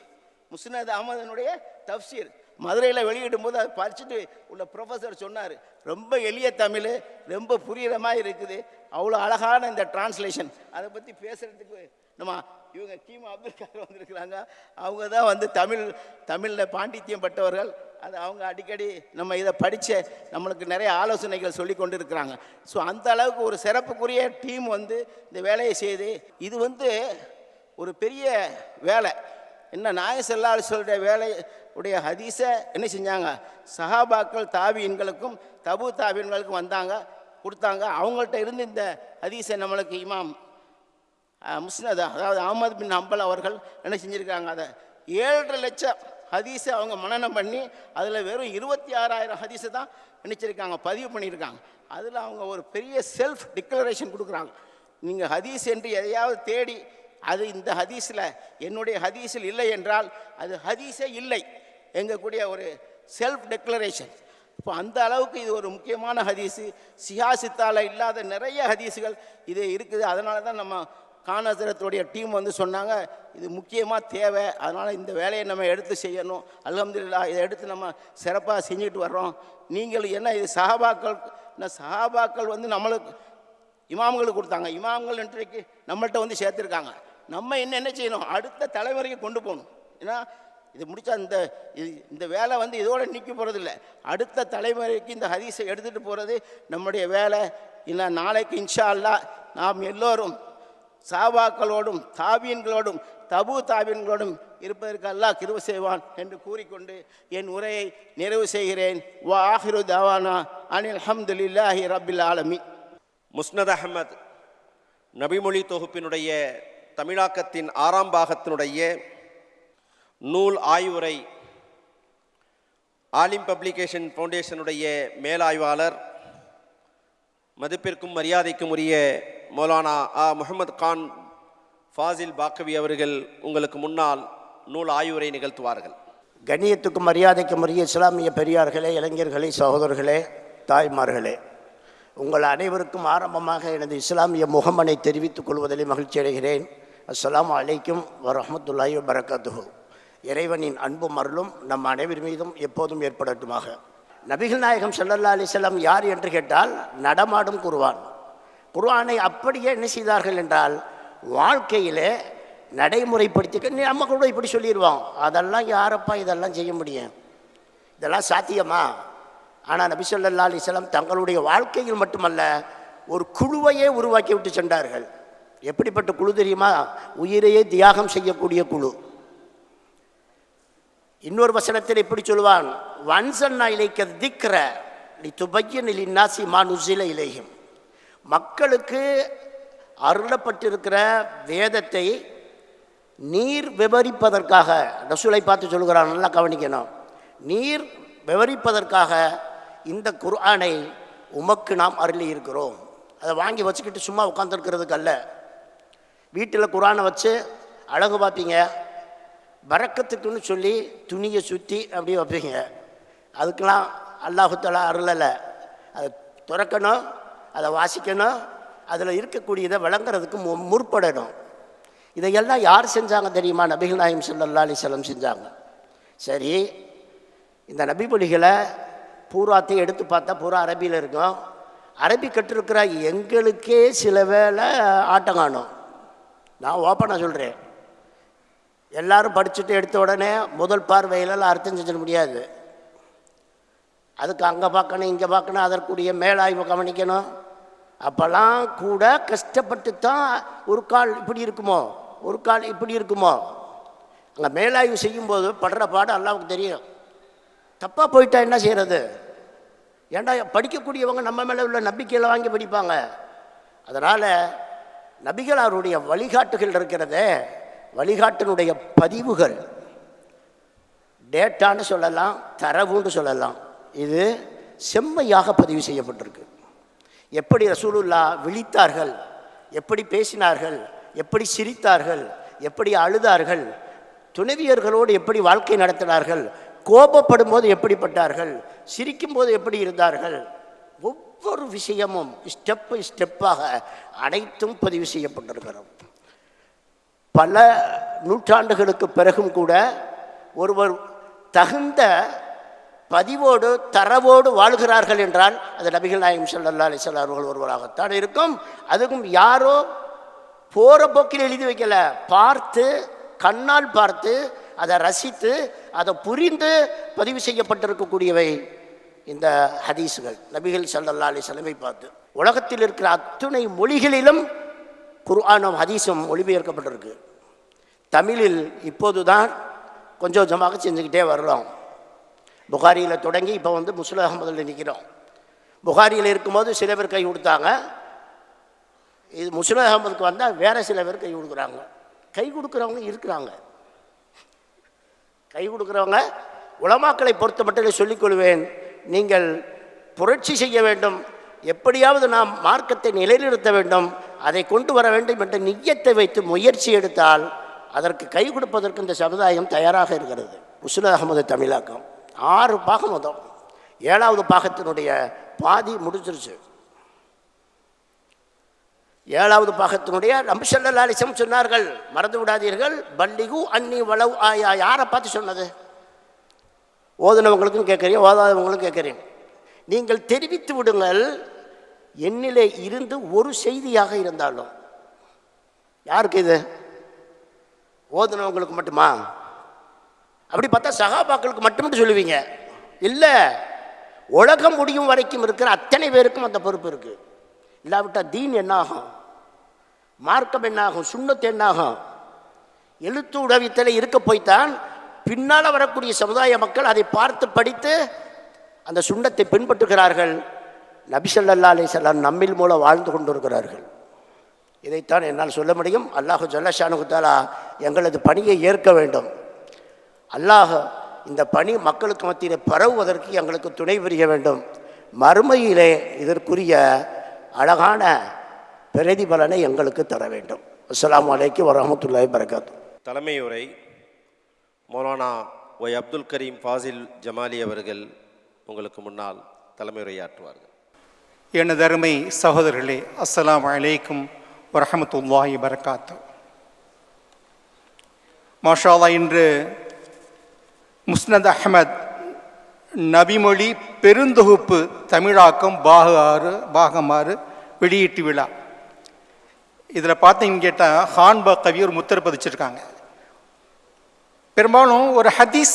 முஸ்னத் அஹ்மதினுடைய தஃப்சீர். மதுரையில் வெளியிடும் போது அதை படிச்சுட்டு உள்ள ப்ரொஃபஸர் சொன்னார், ரொம்ப எளிய தமிழ், ரொம்ப புரிகிற மாதிரி இருக்குது, அவ்வளோ அழகான இந்த டிரான்ஸ்லேஷன். அதை பற்றி பேசுகிறதுக்கு நம்ம இவங்க கீமா அப்துல் காதர் வந்திருக்கிறாங்க. அவங்க தான் தமிழில் பாண்டித்யம் பட்டவர்கள். அது அவங்க அடிக்கடி நம்ம இதை படித்த நம்மளுக்கு நிறைய ஆலோசனைகள் சொல்லி கொண்டு இருக்கிறாங்க. ஸோ அந்த அளவுக்கு ஒரு சிறப்புக்குரிய டீம் இந்த வேலையை செய்து இது ஒரு பெரிய வேலை. என்ன நாயகம் ஸல்லல்லாஹு அலைஹி வஸல்லம் வேலை உடைய ஹதீஸை என்ன செஞ்சாங்க, சஹாபாக்கள் தாபீன்களுக்கும் தபு தாபீன்களுக்கும் கொடுத்தாங்க. அவங்கள்ட்ட இருந்து இந்த ஹதீஸை நம்மளுக்கு இமாம் முஸ்னத் அதாவது அஹ்மத் பின் ஹம்பல் அவர்கள் என்ன செஞ்சுருக்காங்க, அதை 7.5 லட்சம் ஹதீஸை அவங்க மனனம் பண்ணி அதில் வெறும் 26,000 ஹதீஸை தான் நினச்சிருக்காங்க, பதிவு பண்ணியிருக்காங்க. அதில் அவங்க ஒரு பெரிய செல்ஃப் டிக்ளரேஷன் கொடுக்குறாங்க. நீங்கள் ஹதீஸ் என்று எதையாவது தேடி அது இந்த ஹதீஸில் என்னுடைய ஹதீஸில் இல்லை என்றால் அது ஹதீஸே இல்லை எங்கக்கூடிய ஒரு செல்ஃப் டெக்ளரேஷன். இப்போ அந்த அளவுக்கு இது ஒரு முக்கியமான ஹதீஸு. சியாசித்தால் இல்லாத நிறைய ஹதீஸுகள் இது இருக்குது. அதனால தான் நம்ம கான் ஹஸரத்துடைய டீம் சொன்னாங்க இது முக்கியமாக தேவை, அதனால் இந்த வேலையை நம்ம எடுத்து செய்யணும். அல்ஹம்துலில்லாஹ் இதை எடுத்து நம்ம சிறப்பாக செஞ்சுட்டு வர்றோம். நீங்கள் என்ன இது சஹாபாக்கள் நம்மளுக்கு இமாம்களுக்கு கொடுத்தாங்க, இமாம்கள் இன்றைக்கு நம்மள்கிட்ட சேர்த்துருக்காங்க. நம்ம என்ன செய்யணும், அடுத்த தலைமுறைக்கு கொண்டு போகணும். ஏன்னா இது முடித்தா இந்த வேலை இதோடு நிற்க போகிறதில்ல, அடுத்த தலைமுறைக்கு இந்த ஹதீஸை எடுத்துகிட்டு போகிறது நம்முடைய வேலை. இல்லை நாளைக்கு இன்ஷா அல்லாஹ் நாம் எல்லோரும் சஹாபாக்களோடும் தாபீன்களோடும் தபு தாபீன்களோடும் இருப்பதற்கு அல்லாஹ் கிருபை செய்வான் என்று கூறிக்கொண்டு என் உரையை நிறைவு செய்கிறேன். வா ஆஹிரு தவானா அனில் ஹம்துலில்லாஹி ரப்பில் ஆலமீன். முஸ்னத் அஹ்மத் நபிமொழி தொகுப்பினுடைய தமிழாக்கத்தின் 6ஆம் பாகத்தினுடைய நூல் ஆய்வுரை ஆலிம் பப்ளிகேஷன் ஃபவுண்டேஷனுடைய மேலாய்வாளர் மதிப்பிற்கும் மரியாதைக்கும் உரிய மௌலானா முஹம்மது கான் ஃபாசில் பாக்கவி அவர்கள் உங்களுக்கு முன்னால் நூல் ஆய்வுரை நிகழ்த்துவார்கள். கண்ணியத்துக்கும் மரியாதைக்கும் உரிய இஸ்லாமிய பெரியார்களே, இளைஞர்களே, சகோதரர்களே, தாய்மார்களே, உங்கள் அனைவருக்கும் ஆரம்பமாக எனது இஸ்லாமிய முகமனை தெரிவித்துக் கொள்வதிலே மகிழ்ச்சி அடைகிறேன். அஸ்ஸலாமு அலைக்கும் வரஹ்மத்துல்லாஹி வபரகாத்துஹு. இறைவனின் அன்பும் அருளும் நம் அனைவர் மீதும் எப்போதும் ஏற்படட்டுமாக. நபிகள் நாயகம் ஸல்லல்லாஹு அலைஹி வஸல்லம் யார் என்று கேட்டால் நடமாடும் குர்ஆன். குர்ஆனை அப்படியே என்ன செய்தார்கள் என்றால் வாழ்க்கையிலே நடைமுறைப்படுத்தி நம்ம கூட இப்படி சொல்லிடுவோம், அதெல்லாம் யாரப்பா இதெல்லாம் செய்ய முடியும், இதெல்லாம் சாத்தியமா? ஆனால் நபி ஸல்லல்லாஹு அலைஹி வஸல்லம் தங்களுடைய வாழ்க்கையில் மட்டுமல்ல ஒரு குழுவையே உருவாக்கி விட்டு சென்றார்கள். எப்படிப்பட்ட குழு தெரியுமா? உயிரையே தியாகம் செய்யக்கூடிய குழு. இன்னொரு வசனத்தில் எப்படி சொல்லுவான், வன்சன்னா இலைக்க திக்ர லிதுபய்யின லின்னாஸி மா நுஸில இலைஹிம். மக்களுக்கு அருளப்பட்டிருக்கிற வேதத்தை நீர் விவரிப்பதற்காக ரசூலை பார்த்து சொல்கிறான், நல்லா கவனிக்கணும், நீர் விவரிப்பதற்காக இந்த குர்ஆனை உமக்கு நாம் அருளி இருக்கிறோம். அதை வாங்கி வச்சுக்கிட்டு சும்மா உட்காந்துருக்கிறதுக்கு அல்ல. வீட்டில் குர்ஆனை வச்சு அழகு பார்ப்பீங்க, பரக்கத்துக்குன்னு சொல்லி துணியை சுற்றி அப்படியே வைப்பீங்க. அதுக்கெல்லாம் அல்லாஹு தஆலா அருளலை. அதை துறக்கணும், அதை வாசிக்கணும், அதில் இருக்கக்கூடியதை விளங்குறதுக்கு முற்படணும். இதையெல்லாம் யார் செஞ்சாங்க தெரியுமா? நபிகள் நாயகம் ஸல்லல்லாஹு அலைஹி வஸல்லம் செஞ்சாங்க. சரி, இந்த நபிமொழிகளை பூராத்தையும் எடுத்து பார்த்தா பூரா அரபியில் இருக்கும். அரபி கற்றிருக்கிற எங்களுக்கே சில வேளை ஆட்டம் காணும். நான் ஓப்பனாக சொல்கிறேன், எல்லாரும் படிச்சுட்டு எடுத்த உடனே முதல் பார்வையிலலாம் அர்த்தம் செஞ்சிட முடியாது. அதுக்கு அங்கே பார்க்கணும், இங்கே பார்க்கணும், அதற்குரிய மேலாய்வு கவனிக்கணும். அப்போல்லாம் கூட கஷ்டப்பட்டு தான் ஒரு கால் இப்படி இருக்குமோ, ஒரு கால் இப்படி இருக்குமோ, அங்கே மேலாய்வு செய்யும்போது படுற பாடு அல்லாவுக்கு தெரியும். தப்பாக போயிட்டா என்ன செய்கிறது? ஏன்டா படிக்கக்கூடியவங்க நம்ம மேலே உள்ள நம்பிக்கையில் வாங்கி படிப்பாங்க. அதனால் நபிகளாருடைய வழிகாட்டுகள் இருக்கிறதே, வழிகாட்டினுடைய பதிவுகள், டேட்டான்னு சொல்லலாம், தரவுன்னு சொல்லலாம், இது செம்மையாக பதிவு செய்யப்பட்டிருக்கு. எப்படி ரசூலுல்லா விழித்தார்கள், எப்படி பேசினார்கள், எப்படி சிரித்தார்கள், எப்படி அழுதார்கள், துணைவியர்களோடு எப்படி வாழ்க்கை நடத்தினார்கள், கோபப்படும் போது எப்படிப்பட்டார்கள், சிரிக்கும் போது எப்படி இருந்தார்கள், ஒவ்வொரு விஷயமும் ஸ்டெப்பாக அனைத்தும் பதிவு செய்யப்பட்டிருக்கிறோம். பல நூற்றாண்டுகளுக்கு பிறகும் கூட ஒருவர் தகுந்த பதிவோடு தரவோடு வாழ்கிறார்கள் என்றால் அது நபிகள் நாயகம் ஸல்லல்லாஹு அலைஹி வஸல்லம் அவர்கள் ஒருவராகத்தான் இருக்கும். அதுவும் யாரோ போகிற போக்கில் எழுதி வைக்கல, பார்த்து கண்ணால் பார்த்து அதை ரசித்து அதை புரிந்து பதிவு செய்யப்பட்டிருக்கக்கூடியவை இந்த ஹதீஸுகள். நபிகள் ஸல்லல்லாஹு அலைஹி வஸல்லம் பார்த்து உலகத்தில் இருக்கிற அத்துணை மொழிகளிலும் குர்ஆனும் ஹதீஸும் மொழிபெயர்க்கப்பட்டிருக்கு. தமிழில் இப்போது தான் கொஞ்சம் கொஞ்சமாக செஞ்சுக்கிட்டே வர்றோம். புகாரியில் தொடங்கி இப்போ முஸ்லிம் அஹ்மதில் நிற்கிறோம். புகாரியில் இருக்கும்போது சில பேர் கை கொடுத்தாங்க, இது முஸ்லிம் அஹ்மதுக்கு வந்தால் வேறு சில பேர் கை கொடுக்குறாங்க. கை கொடுக்குறவங்க இருக்கிறாங்க. கை கொடுக்குறவங்க உலமாக்களை பொறுத்த மட்டும் சொல்லிக்கொள்வேன், நீங்கள் புரட்சி செய்ய வேண்டும், எப்படியாவது நாம் மார்க்கத்தை நிலைநிறுத்த வேண்டும், அதை கொண்டு வர வேண்டும் என்ற நிய்யத்தை வைத்து முயற்சி எடுத்தால் அதற்கு கை கொடுப்பதற்கு இந்த சமுதாயம் தயாராக இருக்கிறது. முஸ்லிம் அஹ்மது தமிழாக்கம் 6 பாகம் மொத்தம், 7வது பாகத்தினுடைய பாதி முடிஞ்சிருச்சு. 7வது பாகத்தினுடைய நபி ஸல்லல்லாஹு அலைஹி வஸல்லம் சொன்னார்கள், மறந்து விடாதீர்கள், பல்லிகு அன்னி வலவ் ஆயா. யாரை பார்த்து சொன்னது? ஓதுனவங்களுக்கும் கேட்குறேன், ஓதாதவங்களுக்கும் கேட்குறேன். நீங்கள் தெரிவித்து விடுங்கள், என்னிலே இருந்து ஒரு செய்தியாக இருந்தாலும். யாருக்கு இது? ஓதுனவங்களுக்கு மட்டுமா? அப்படி பார்த்தா சஹாபாக்களுக்கு மட்டும் சொல்லுவீங்க. இல்லை, உலகம் முடியும் வரைக்கும் இருக்கிற அத்தனை பேருக்கும் அந்த பொறுப்பு இருக்கு. இல்லாவிட்டால் தீன் என்னாகும், மார்க்கம் என்னாகும், சுன்னத் என்னாகும்? எழுத்து உடவித்தலை இருக்க போய்த்தான் பின்னால் வரக்கூடிய சமுதாய மக்கள் அதை பார்த்து படித்து அந்த சுன்னத்தை பின்பற்றுகிறார்கள். நபி ஸல்லல்லாஹு அலைஹி வஸல்லம் நம்மில் மூலம் வாழ்ந்து கொண்டிருக்கிறார்கள். இதைத்தான் என்னால் சொல்ல முடியும். அல்லாஹ் ஜல்ல ஷானுஹு தஆலா எங்களது பணியை ஏற்க வேண்டும். அல்லாஹ் இந்த பணி மக்களுக்கு மத்தியில் பரவுவதற்கு எங்களுக்கு துணை புரிய வேண்டும். மறுமையிலே இதற்குரிய அழகான பிரதிபலனை எங்களுக்கு தர வேண்டும். அஸ்ஸலாமு அலைக்கும் வரஹ்மத்துல்லாஹி வபரகாத்துஹு. தலைமை உரை மௌலானா ஒய் அப்துல் கரீம் ஃபாசில் ஜமாலி அவர்கள் உங்களுக்கு முன்னால் தலைமை உரையாற்றுவார்கள். எனது அருமை சகோதரர்களே, அஸ்ஸலாமு அலைக்கும் வரஹ்மத்துல்லாஹி வபரகாத்துஹு. மாஷா அல்லாஹ், இன்று முஸ்னத் அஹ்மத் நபிமொழி பெருந்தொகுப்பு தமிழாக்கம் பாகம் 6 வெளியீட்டு விழா. இதில் பார்த்தீங்கன்னு கேட்டால் ஹான்பா கவி ஒரு முத்திரை பதிச்சிருக்காங்க. பெரும்பாலும் ஒரு ஹதீஸ்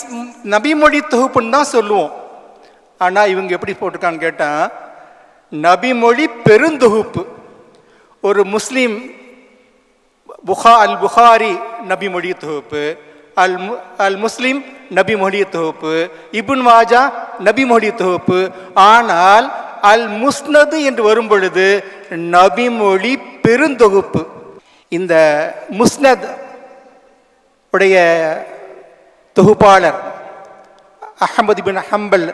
நபிமொழி தொகுப்புன்னு தான் சொல்லுவோம். ஆனால் இவங்க எப்படி போட்டிருக்கான்னு கேட்டால் நபிமொழி பெருந்தொகுப்பு. ஒரு முஸ்லீம் அல் புகாரி நபிமொழி தொகுப்பு, அல் முஸ்லிம் நபிமொழி தொகுப்பு, இப்னு மாஜா நபிமொழி தொகுப்பு. ஆனால் அல் முஸ்னது என்று வரும் பொழுது நபிமொழி பெருந்தொகுப்பு. இந்த முஸ்னத் உடைய தொகுப்பாளர் அஹ்மது பின் ஹம்பல்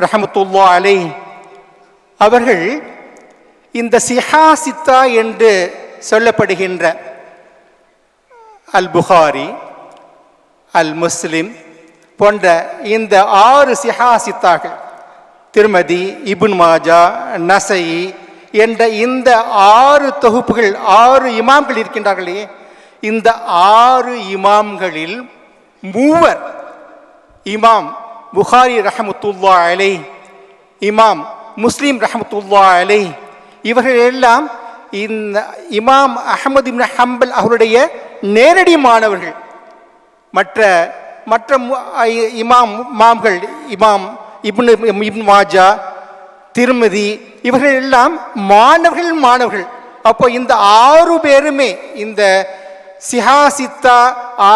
ரஹ்மத்துல்லாஹி அலைஹி அவர்கள் இந்த சிஹாசித்தா என்று சொல்லப்படுகின்ற அல் புகாரி, அல் முஸ்லிம் போன்ற இந்த 6 சிஹாசித்தாக்கள், திருமதி, இப்னு மாஜா, நசை என்ற இந்த 6 தொகுப்புகள், 6 இமாம்கள் இருக்கின்றார்களே, இந்த 6 இமாம்களில் 3 இமாம் புகாரி ரஹ்மத்துல்லாஹி அலைஹி, இமாம் முஸ்லிம் ரஹ்மத்துல்லாஹி அலைஹி, இவர்கள் எல்லாம் இந்த இமாம் அஹ்மது இப்னு ஹம்பல் அவருடைய நேரடி மாணவர்கள். மற்ற இமாம்கள், இமாம் இப்னு மாஜா, திருமதி, இவர்கள் எல்லாம் மாணவர்கள். அப்போ இந்த 6 பேருமே இந்த சிஹாசித்தா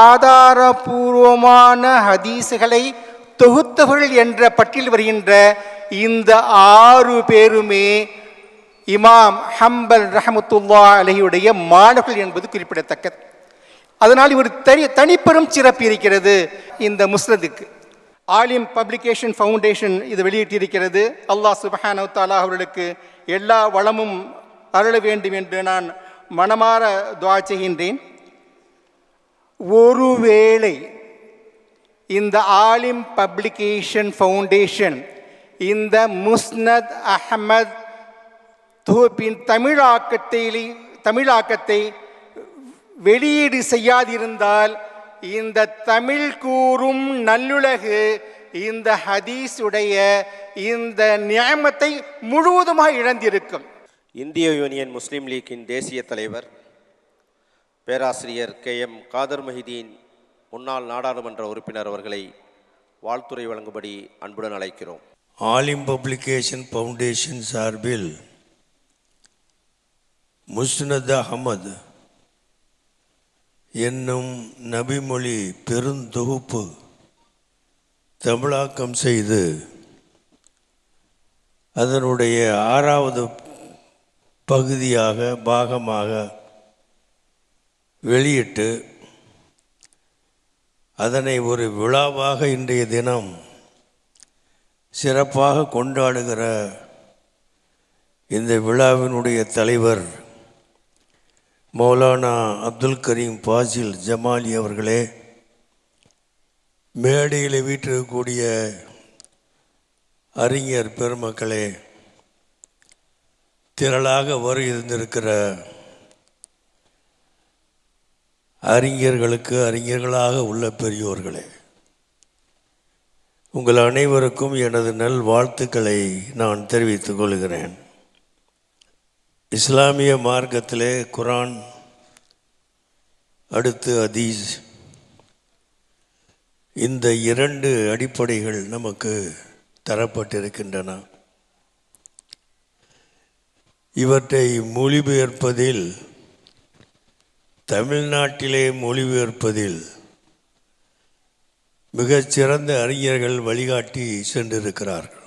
ஆதாரபூர்வமான ஹதீஸுகளை தொகுத்தவர்கள் என்ற பட்டியல் வருகின்ற இந்த 6 பேருமே இமாம் ஹம்பல் ரஹமத்துல்லா அலைஹியுடைய மாணவர்கள் என்பது குறிப்பிடத்தக்கது. அதனால் இவர் தனிப்பெரும் சிறப்பு இருக்கிறது இந்த முஸ்னதுக்கு. ஆலிம் பப்ளிகேஷன் ஃபவுண்டேஷன் இது வெளியிட்டிருக்கிறது. அல்லாஹ் சுப்ஹானஹு வ தஆலா அவர்களுக்கு எல்லா வளமும் அருள வேண்டும் என்று நான் மனமாற துஆ செய்கின்றேன். ஒருவேளை இந்த ஆலிம் பப்ளிகேஷன் ஃபவுண்டேஷன் இந்த முஸ்னத் அஹ்மத் தொகுப்பின் தமிழாக்கத்தை வெளியீடு செய்யாதிருந்தால் இந்த தமிழ் கூறும் நல்லுலகு இந்த ஹதீஸுடைய இந்த நியமத்தை முழுவதுமாக இழந்திருக்கும். இந்திய யூனியன் முஸ்லீம் லீக்கின் தேசிய தலைவர் பேராசிரியர் KM காதர் மொஹிதீன் முன்னாள் நாடாளுமன்ற உறுப்பினர் அவர்களை வாழ்த்துரை வழங்கும்படி அன்புடன் அழைக்கிறோம். ஆலிம் பப்ளிகேஷன் ஃபவுண்டேஷன் சார்பில் முஸ்னத் அஹ்மத் என்னும் நபிமொழி பெருந்தொகுப்பு தமிழாக்கம் செய்து அதனுடைய 6வது பாகமாக வெளியிட்டு அதனை ஒரு விழாவாக இன்றைய தினம் சிறப்பாக கொண்டாடுகிற இந்த விழாவினுடைய தலைவர் மௌலானா அப்துல் கரீம் ஃபாசில் ஜமாலி அவர்களே, மேடையில் வீற்றிருக்கக்கூடிய அறிஞர் பெருமக்களே, திரளாக இருந்திருக்கிற அறிஞர்களாக உள்ள பெரியோர்களே, உங்கள் அனைவருக்கும் எனது நல் வாழ்த்துக்களை நான் தெரிவித்துக் கொள்கிறேன். இஸ்லாமிய மார்க்கத்திலே குரான், அடுத்து ஹதீஸ், இந்த 2 அடிப்படைகள் நமக்கு தரப்பட்டிருக்கின்றன. இவற்றை மொழிபெயர்ப்பதில், தமிழ்நாட்டிலே மொழிபெயர்ப்பதில் மிகச்சிறந்த அறிஞர்கள் வழிகாட்டி சென்றிருக்கிறார்கள்.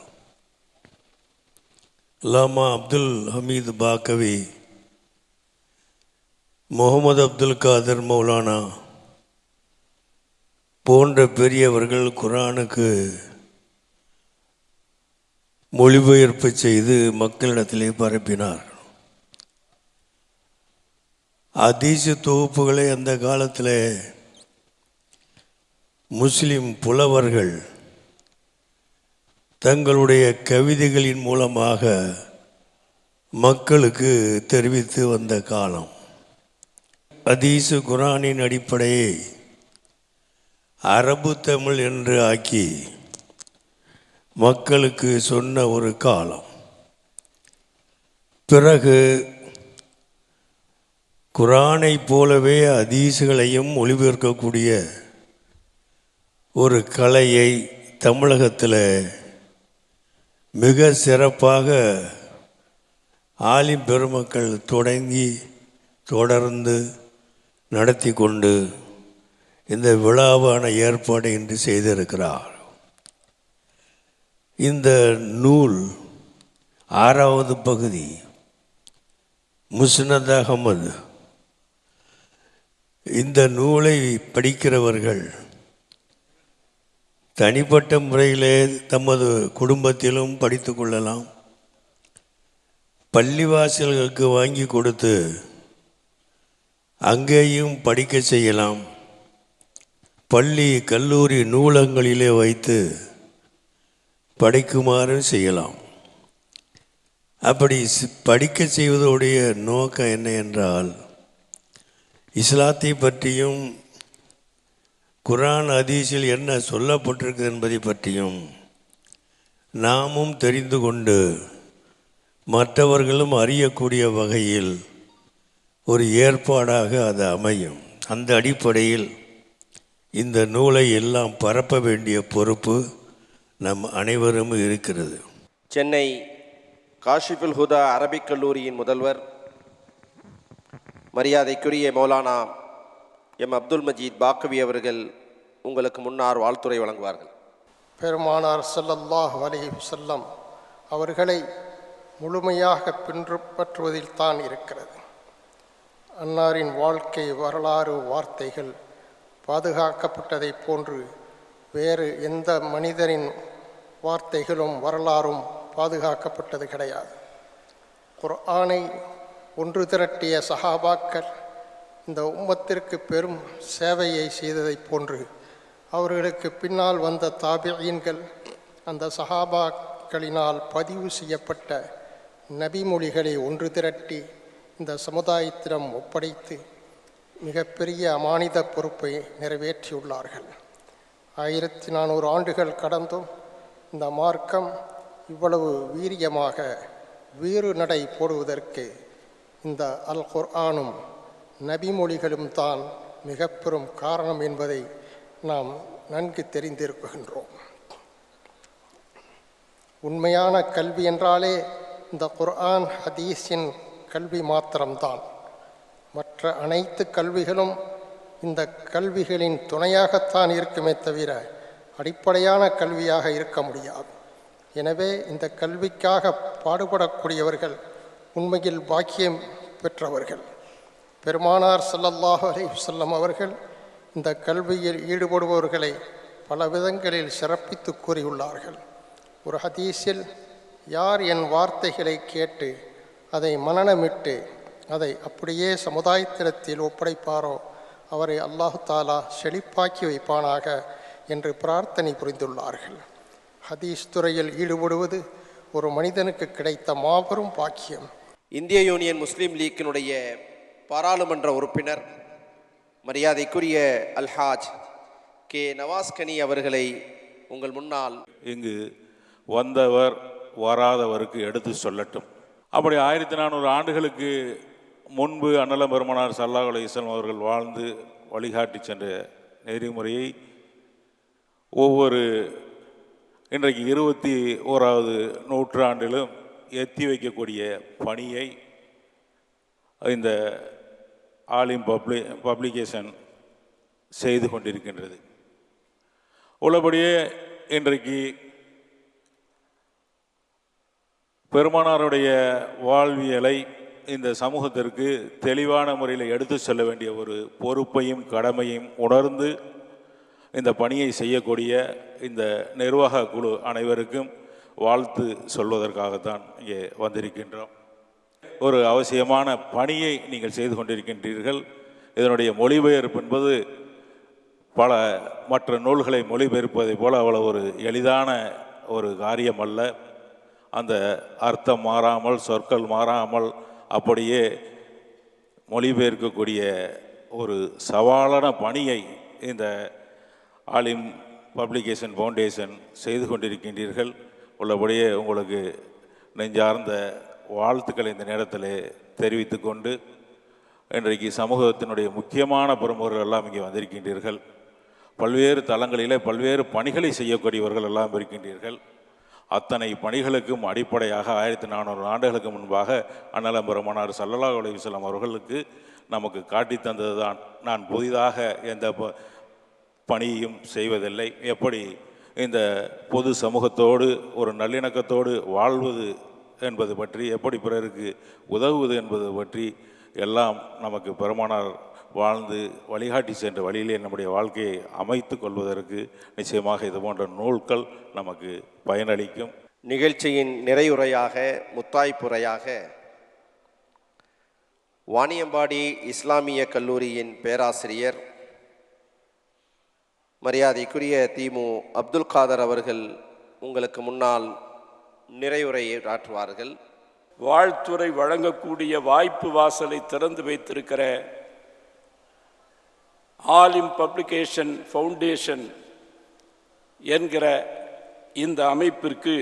அல்லாமா அப்துல் ஹமீது பாக்கவி, முகமது அப்துல் காதர் மௌலானா போன்ற பெரியவர்கள் குரானுக்கு மொழிபெயர்ப்பு செய்து மக்களிடத்திலே பரப்பினார். ஹதீஸ் தொகுப்புகளை அந்த காலத்தில் முஸ்லிம் புலவர்கள் தங்களுடைய கவிதைகளின் மூலமாக மக்களுக்கு தெரிவித்து வந்த காலம். ஹதீஸ் குரானின் அடிப்படையை அரபு தமிழ் என்று ஆக்கி மக்களுக்கு சொன்ன ஒரு காலம். பிறகு குரானை போலவே ஹதீஸ்களையும் மொழிபெயர்க்கக்கூடிய ஒரு கலையை தமிழகத்தில் மிக சிறப்பாக ஆலிம் பெருமக்கள் தொடர்ந்து நடத்தி கொண்டு இந்த விழாவான ஏற்பாடு இன்று செய்திருக்கிறார். இந்த நூல் 6வது பகுதி முஸ்னத் அஹ்மத். இந்த நூலை படிக்கிறவர்கள் தனிப்பட்ட முறையிலே தமது குடும்பத்திலும் படித்து கொள்ளலாம், பள்ளிவாசல்களுக்கு வாங்கி கொடுத்து அங்கேயும் படிக்க செய்யலாம், பள்ளி கல்லூரி நூலகங்களிலே வைத்து படிக்குமாறு செய்யலாம். அப்படி படிக்க செய்வதுடைய நோக்கம் என்ன என்றால், இஸ்லாத்தை பற்றியும் குரான் ஹதீஸில் என்ன சொல்லப்பட்டிருக்கு என்பதை பற்றியும் நாமும் தெரிந்து கொண்டு மற்றவர்களும் அறியக்கூடிய வகையில் ஒரு ஏற்பாடாக அது அமையும். அந்த அடிப்படையில் இந்த நூலை எல்லாம் பரப்ப வேண்டிய பொறுப்பு நம் அனைவரும் இருக்கிறது. சென்னை காஷிஃபுல் ஹுதா அரபிக் கல்லூரியின் முதல்வர் மரியாதைக்குரிய மௌலானா எம் அப்துல் மஜீத் பாக்கவி அவர்கள் உங்களுக்கு முன்னால் வாழ்த்துரை வழங்குவார்கள். பெருமானார் ஸல்லல்லாஹு அலைஹி வஸல்லம் அவர்களை முழுமையாக பின்பற்றுவதில் தான் இருக்கிறது. அன்னாரின் வாழ்க்கை வரலாறு வார்த்தைகள் பாதுகாக்கப்பட்டதை போன்று வேறு எந்த மனிதரின் வார்த்தைகளும் வரலாறும் பாதுகாக்கப்பட்டது கிடையாது. குர்ஆனை ஒன்று திரட்டிய சஹாபாக்கள் இந்த உம்மத்திற்கு பெரும் சேவையை செய்ததைப் போன்று அவர்களுக்கு பின்னால் வந்த தாபிஈன்கள் அந்த சஹாபாக்களினால் பதிவு செய்யப்பட்ட நபிமொழிகளை ஒன்று திரட்டி இந்த சமுதாயத்திடம் ஒப்படைத்து மிகப்பெரிய அமானித பொறுப்பை நிறைவேற்றியுள்ளார்கள். 1400 ஆண்டுகள் கடந்தும் இந்த மார்க்கம் இவ்வளவு வீரியமாக வீறு நடை போடுவதற்கு இந்த அல் குர்ஆனும் நபிமொழிகளும் தான் மிக பெரும் காரணம் என்பதை நாம் நன்கு தெரிந்திருக்கின்றோம். உண்மையான கல்வி என்றாலே இந்த குர்ஆன் ஹதீஸின் கல்வி மாத்திரம்தான். மற்ற அனைத்து கல்விகளும் இந்த கல்விகளின் துணையாகத்தான் இருக்குமே தவிர அடிப்படையான கல்வியாக இருக்க முடியாது. எனவே இந்த கல்விக்காக பாடுபடக்கூடியவர்கள் உண்மையில் பாக்கியம் பெற்றவர்கள். பெருமானார் ஸல்லல்லாஹு அலைஹி வஸல்லம் அவர்கள் இந்த கல்வியில் ஈடுபடுபவர்களை பல விதங்களில் சிறப்பித்து கூறியுள்ளார்கள். ஒரு ஹதீஸில், யார் என் வார்த்தைகளை கேட்டு அதை மனனமிட்டு அதை அப்படியே சமுதாயத்திடத்தில் ஒப்படைப்பாரோ அவரை அல்லாஹு தாலா செழிப்பாக்கி வைப்பானாக என்று பிரார்த்தனை புரிந்துள்ளார்கள். ஹதீஸ் துறையில் ஈடுபடுவது ஒரு மனிதனுக்கு கிடைத்த மாபெரும் பாக்கியம். இந்திய யூனியன் முஸ்லீம் லீக்கினுடைய பாராளுமன்ற உறுப்பினர் மரியாதைக்குரிய அல்ஹாஜ் கே நவாஸ்கனி அவர்களை உங்கள் முன்னால் இங்கு வந்தவர் வராதவருக்கு எடுத்து சொல்லட்டும். அப்படி 1400 ஆண்டுகளுக்கு முன்பு அண்ணலம் பெருமானார் ஸல்லல்லாஹு அலைஹி வஸல்லம் அவர்கள் வாழ்ந்து வழிகாட்டி சென்ற நெறிமுறையை ஒவ்வொரு இன்றைக்கு 21வது நூற்றாண்டிலும் எத்தி வைக்கக்கூடிய பணியை இந்த ஆலிம் பப்ளிகேஷன் செய்து கொண்டிருக்கின்றது. உள்ளபடியே இன்றைக்கு பெருமானாருடைய வாழ்வியலை இந்த சமூகத்திற்கு தெளிவான முறையில் எடுத்து செல்ல வேண்டிய ஒரு பொறுப்பையும் கடமையும் உணர்ந்து இந்த பணியை செய்யக்கூடிய இந்த நிர்வாக குழு அனைவருக்கும் வாழ்த்து சொல்வதற்காகத்தான் இங்கே வந்திருக்கின்றோம். ஒரு அவசியமான பணியை நீங்கள் செய்து கொண்டிருக்கின்றீர்கள். இதனுடைய மொழிபெயர்ப்பு என்பது பல மற்ற நூல்களை மொழிபெயர்ப்பதைப் போல அவ்வளவு ஒரு எளிதான ஒரு காரியம் அல்ல. அந்த அர்த்தம் மாறாமல், சொற்கள் மாறாமல் அப்படியே மொழிபெயர்க்கக்கூடிய ஒரு சவாலான பணியை இந்த ஆலிம் பப்ளிகேஷன் ஃபவுண்டேஷன் செய்து கொண்டிருக்கின்றீர்கள். உள்ளபடியே உங்களுக்கு நெஞ்சார்ந்த வாழ்த்துக்களை இந்த நேரத்தில் தெரிவித்து கொண்டு, இன்றைக்கு சமூகத்தினுடைய முக்கியமான பிரமுகர்கள் எல்லாம் இங்கே வந்திருக்கின்றீர்கள். பல்வேறு தளங்களிலே பல்வேறு பணிகளை செய்யக்கூடியவர்கள் எல்லாம் இருக்கின்றீர்கள். அத்தனை பணிகளுக்கும் அடிப்படையாக 1400 ஆண்டுகளுக்கு முன்பாக அண்ணலம் பெருமானார் ஸல்லல்லாஹு அலைஹி வஸல்லம் அவர்களுக்கு நமக்கு காட்டி தந்தது தான். நான் புதிதாக எந்த பணியும் செய்வதில்லை. எப்படி இந்த பொது சமூகத்தோடு ஒரு நல்லிணக்கத்தோடு வாழ்வது என்பது பற்றி, எப்படி பிறருக்கு உதவுவது என்பது பற்றி எல்லாம் நமக்கு பெருமானார் வாழ்ந்து வழிகாட்டி சென்ற வழியிலே நம்முடைய வாழ்க்கையை அமைத்து கொள்வதற்கு நிச்சயமாக இது போன்ற நூல்கள் நமக்கு பயனளிக்கும். நிகழ்ச்சியின் நிறைவுரையாக, முத்தாய்ப்புரையாக வாணியம்பாடி இஸ்லாமிய கல்லூரியின் பேராசிரியர் மரியாதைக்குரிய திமு அப்துல் காதர் அவர்கள் உங்களுக்கு முன்னால் நிறைவுரையை ஆற்றுவார்கள். வாழ்த்துரை வழங்கக்கூடிய வாய்ப்பு வாசலை திறந்து வைத்திருக்கிற ஆலிம் பப்ளிகேஷன் ஃபவுண்டேஷன் என்கிற இந்த அமைப்பிற்கு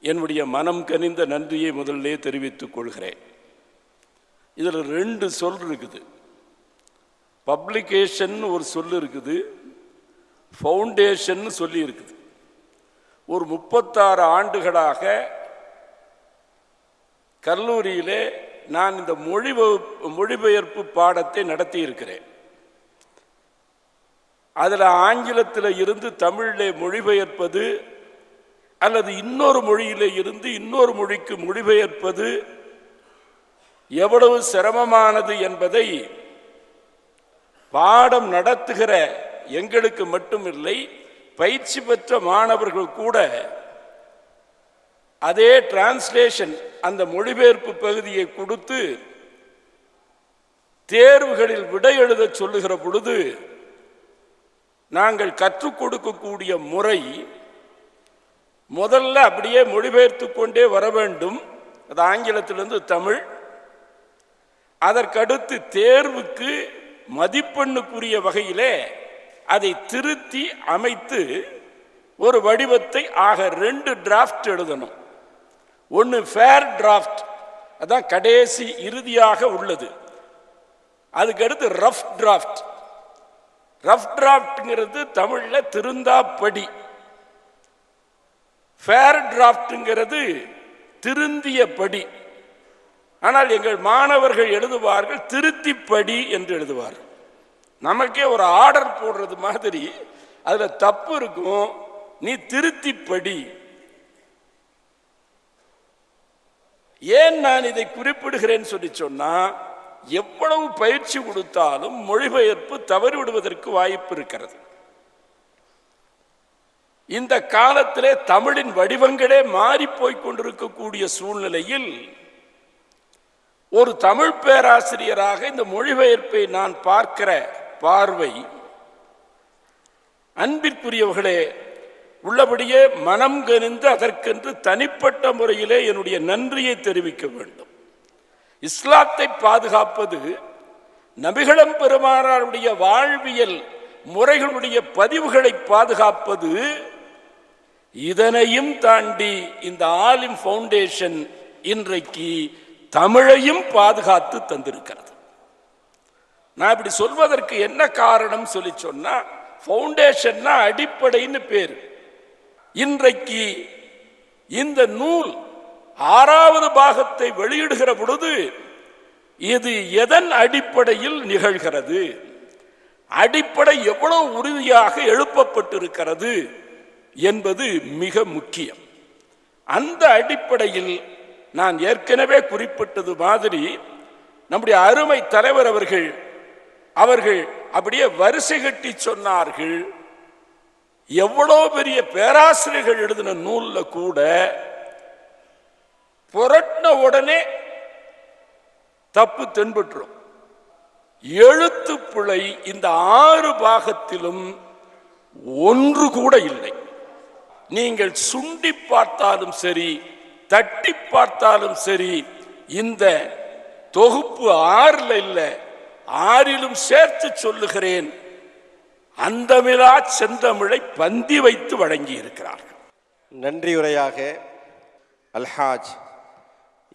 என்னுடைய மனம் கனிந்த நன்றியை முதல்லே தெரிவித்துக் கொள்கிறேன். இதில் 2 சொல் இருக்குது. பப்ளிகேஷன் ஒரு சொல் இருக்குது, ஃபவுண்டேஷன் சொல்லி இருக்குது. ஒரு 36 ஆண்டுகளாக கல்லூரியிலே நான் இந்த மொழிபெயர்ப்பு பாடத்தை நடத்தி இருக்கிறேன். அதில் ஆங்கிலத்தில் இருந்து தமிழிலே மொழிபெயர்ப்பது அல்லது இன்னொரு மொழியிலே இருந்து இன்னொரு மொழிக்கு மொழிபெயர்ப்பது எவ்வளவு சிரமமானது என்பதை பாடம் நடத்துகிற எங்களுக்கு மட்டுமில்லை, பயிற்சி பெற்ற மாணவர்கள் கூட அதே டிரான்ஸ்லேஷன் அந்த மொழிபெயர்ப்பு பகுதியை கொடுத்து தேர்வுகளில் விடை எழுத சொல்லுகிற பொழுது நாங்கள் கற்றுக் கொடுக்கக்கூடிய முறை முதல்ல அப்படியே மொழிபெயர்த்து கொண்டே வர வேண்டும். அது ஆங்கிலத்திலிருந்து தமிழ். அதற்கடுத்து தேர்வுக்கு மதிப்பெண்ணுக்குரிய வகையிலே அதை திருத்தி அமைத்து ஒரு வடிவத்தை ஆக 2 டிராஃப்ட் எழுதணும். ஒன்று ஃபேர் டிராஃப்ட், அதான் கடைசி இறுதியாக உள்ளது. அதுக்கடுத்து ரஃப் டிராஃப்ட். ரஃப் டிராஃப்ட்ங்கிறது தமிழில் திருந்தா படி. ஃபேர் டிராஃப்ட்ங்கிறது திருந்திய படி. ஆனால் எங்கள் மாணவர்கள் எழுதுவார்கள் திருத்தி படி என்று எழுதுவார்கள். நமக்கே ஒரு ஆர்டர் போடுறது மாதிரி அதில் தப்பு இருக்கும், நீ திருத்தி படி. ஏன் நான் இதை குறிப்பிடுகிறேன் சொல்லி சொன்னா, எவ்வளவு பயிற்சி கொடுத்தாலும் மொழிபெயர்ப்பு தவறிவிடுவதற்கு வாய்ப்பு இருக்கிறது. இந்த காலத்திலே தமிழின் வடிவங்களே மாறி போய் கொண்டிருக்கக்கூடிய சூழ்நிலையில் ஒரு தமிழ் பேராசிரியராக இந்த மொழிபெயர்ப்பை நான் பார்க்கிற பார்வை, அன்பிற்குரியவர்களே, உள்ளபடியே மனம் கனிந்து அதற்கென்று தனிப்பட்ட முறையிலே என்னுடைய நன்றியை தெரிவிக்க வேண்டும். இஸ்லாத்தை பாதுகாப்பது, நபிகளம் பெருமானாருடைய வாழ்வியல் முறைகளுடைய பதிவுகளை பாதுகாப்பது, இதனையும் தாண்டி இந்த ஆலிம் ஃபவுண்டேஷன் இன்றைக்கு தமிழையும் பாதுகாத்து தந்திருக்கிறது. நான் இப்படி சொல்வதற்கு என்ன காரணம் சொல்லி சொன்னா, ஃபவுண்டேஷன்னா அடிப்படைன்னு பேர். இன்றைக்கு இந்த நூல் 6வது பாகத்தை வெளியிடுகிற பொழுது இது எதன் அடிப்படையில் நிகழ்கிறது, அடிப்படை எவ்வளவு உறுதியாக எழுப்பப்பட்டிருக்கிறது என்பது மிக முக்கியம். அந்த அடிப்படையில் நான் ஏற்கனவே குறிப்பிட்டது மாதிரி நம்முடைய அருமை தலைவர் அவர்கள் அப்படியே வரிசை கட்டி சொன்னார்கள். எவ்வளோ பெரிய பேராசிரியர்கள் எழுதின நூல்ல கூட புரட்டின உடனே தப்பு தென்பட்டுரும். எழுத்து பிழை இந்த 6 பாகத்திலும் ஒன்று கூட இல்லை. நீங்கள் சுண்டி பார்த்தாலும் சரி, தட்டி பார்த்தாலும் சரி, இந்த தொகுப்பு 6ல் இல்லை, 6லும் சேர்த்து சொல்லுகிறேன், அந்தமிலா செந்தமிழை பந்தி வைத்து வழங்கி இருக்கிறார்கள். நன்றியுரையாக அல்ஹாஜ்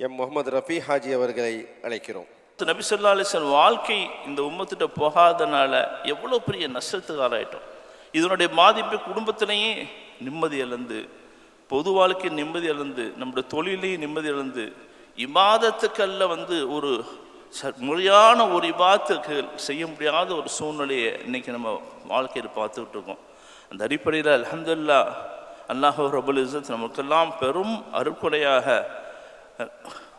எம் முகமது ரஃபி ஹாஜி அவர்களை அழைக்கிறோம். நபி ஸல்லல்லாஹு அலைஹி வஸல்லம் வாழ்க்கை இந்த உம்மத்திட்ட போகாதனால எவ்வளோ பெரிய நஷ்டத்துக்கு ஆளாயிட்டோம். இதனுடைய பாதிப்பு குடும்பத்திலேயே நிம்மதி இழந்து, பொது வாழ்க்கை நிம்மதி இழந்து, நம்முடைய தொழிலையும் நிம்மதி இழந்து, இபாதத்துக்கல்ல ஒரு முறையான ஒரு இபாதத்துக்கு செய்ய முடியாத ஒரு சூழ்நிலையை இன்னைக்கு நம்ம வாழ்க்கையில் பார்த்துக்கிட்டு இருக்கோம். அந்த அடிப்படையில் அல்ஹம்துலில்லாஹ் அல்லாஹ் ரப்புல் இஸ்ஸத் நமக்கெல்லாம் பெரும் அருட்கொடையாக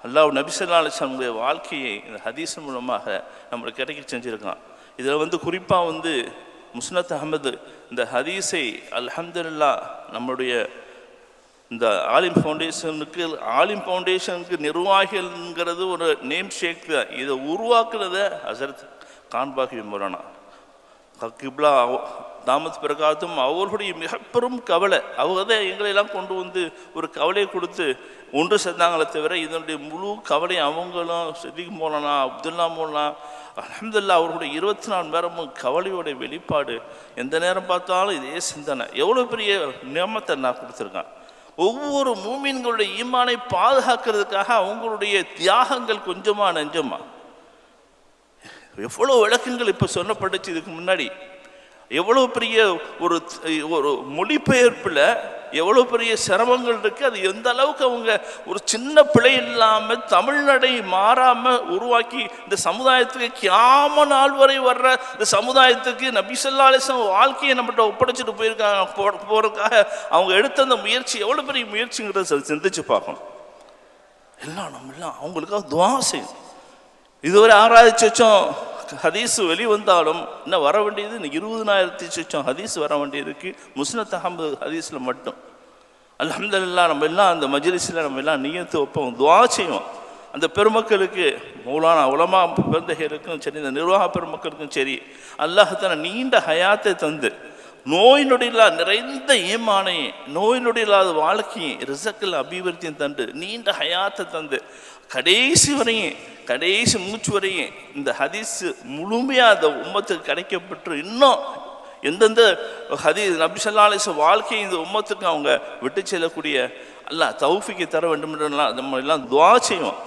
அல்லாஹ் நபி ஸல்லல்லாஹு அலைஹி வஸல்லம் வாழ்க்கையை இந்த ஹதீஸ் மூலமாக நம்மளுக்கு கிடைக்க செஞ்சுருக்கான். இதில் குறிப்பாக முஸ்னத் அஹமது இந்த ஹதீஸை அல்ஹம்துலில்லாஹ் நம்மளுடைய இந்த ஆலிம் ஃபவுண்டேஷனுக்கு நிர்வாகிகள்ங்கிறது ஒரு நேம் ஷேக். இதை உருவாக்குறத ஹஸரத் கான்பாகி மௌலானா கிப்லா தாமத் பிரகாத்தும் அவர்களுடைய மிக பெரும் கவலை. அவங்க தான் எங்களையெல்லாம் கொண்டு ஒரு கவலையை கொடுத்து ஒன்று சேர்ந்தாங்களே தவிர இதனுடைய முழு கவலை அவங்களும் சித்திக் மௌலானா, அப்துல்லா மௌலானா, அல்ஹம்துலில்லாஹ் அவர்களுடைய 24 மணி நேரமும் கவலையோடைய வெளிப்பாடு. எந்த நேரம் பார்த்தாலும் இதே சிந்தனை. எவ்வளோ பெரிய நியமத்தை நான் கொடுத்துருக்கேன். ஒவ்வொரு மூமின்களுடைய ஈமானை பாதுகாக்கிறதுக்காக அவங்களுடைய தியாகங்கள் கொஞ்சமா நெஞ்சமா, எவ்வளோ விளக்கங்கள் இப்போ சொல்லப்பட்டுச்சு. இதுக்கு முன்னாடி எவ்வளோ பெரிய ஒரு மொழிபெயர்ப்பில் எவ்வளோ பெரிய சிரமங்கள் இருக்குது. அது எந்த அளவுக்கு அவங்க ஒரு சின்ன பிழை இல்லாமல் தமிழ்நடை மாறாமல் உருவாக்கி இந்த சமுதாயத்துக்கு கியாம நாள் வரை வர்ற இந்த சமுதாயத்துக்கு நபி ஸல்லல்லாஹு அலைஹி வஸல்லம் வாழ்க்கையை நம்மகிட்ட ஒப்படைச்சிட்டு போயிருக்காங்க. போகிறதுக்காக அவங்க எடுத்த அந்த முயற்சி எவ்வளோ பெரிய முயற்சிங்கிறத சிந்திச்சு பார்க்கணும். நம்ம எல்லாம் அவங்களுக்காக துவா செய்யணும். இதுவரை 6000 சொச்சம் ஹதீஸ் வெளிவந்தாலும் இன்னும் வர வேண்டியது இன்னும் 20,000 சொச்சம் ஹதீஸ் வர வேண்டியதுக்கு முஸ்னத் அஹ்மது ஹதீஸில் மட்டும். அல்ஹம்துலில்லாஹ் நம்ம எல்லாம் அந்த மஜ்லிஸில் நம்ம எல்லாம் நியத்து வைப்போம், துவா செய்வோம். அந்த பெருமக்களுக்கு மௌலானா உலமா பெருந்தகைகளுக்கும் சரி, இந்த நிர்வாக பெருமக்களுக்கும் சரி, அல்லாஹ் தஆலா நீண்ட ஹயாத்தை தந்து நோய் நொடியில்லாத நிறைந்த ஈமானை, நோய் நொடியில்லாத வாழ்க்கையை, ரிசக்கில் அபிவிருத்தியும் தந்து நீண்ட ஹயாத்தை தந்து கடைசி வரையும், கடைசி மூச்சு வரையும் இந்த ஹதீஸ் முழுமையாக அந்த உம்மத்துக்கு கிடைக்கப்பட்டு இன்னும் எந்தெந்த ஹதீஸ் நபி ஸல்லல்லாஹு அலைஹி வஸல்லம் வாழ்க்கையை இந்த உம்மத்துக்கு அவங்க விட்டு செல்லக்கூடிய அல்லாஹ் தௌஃபீக்கை தர வேண்டும் என்று நம்ம எல்லாம் துஆ செய்வோம்.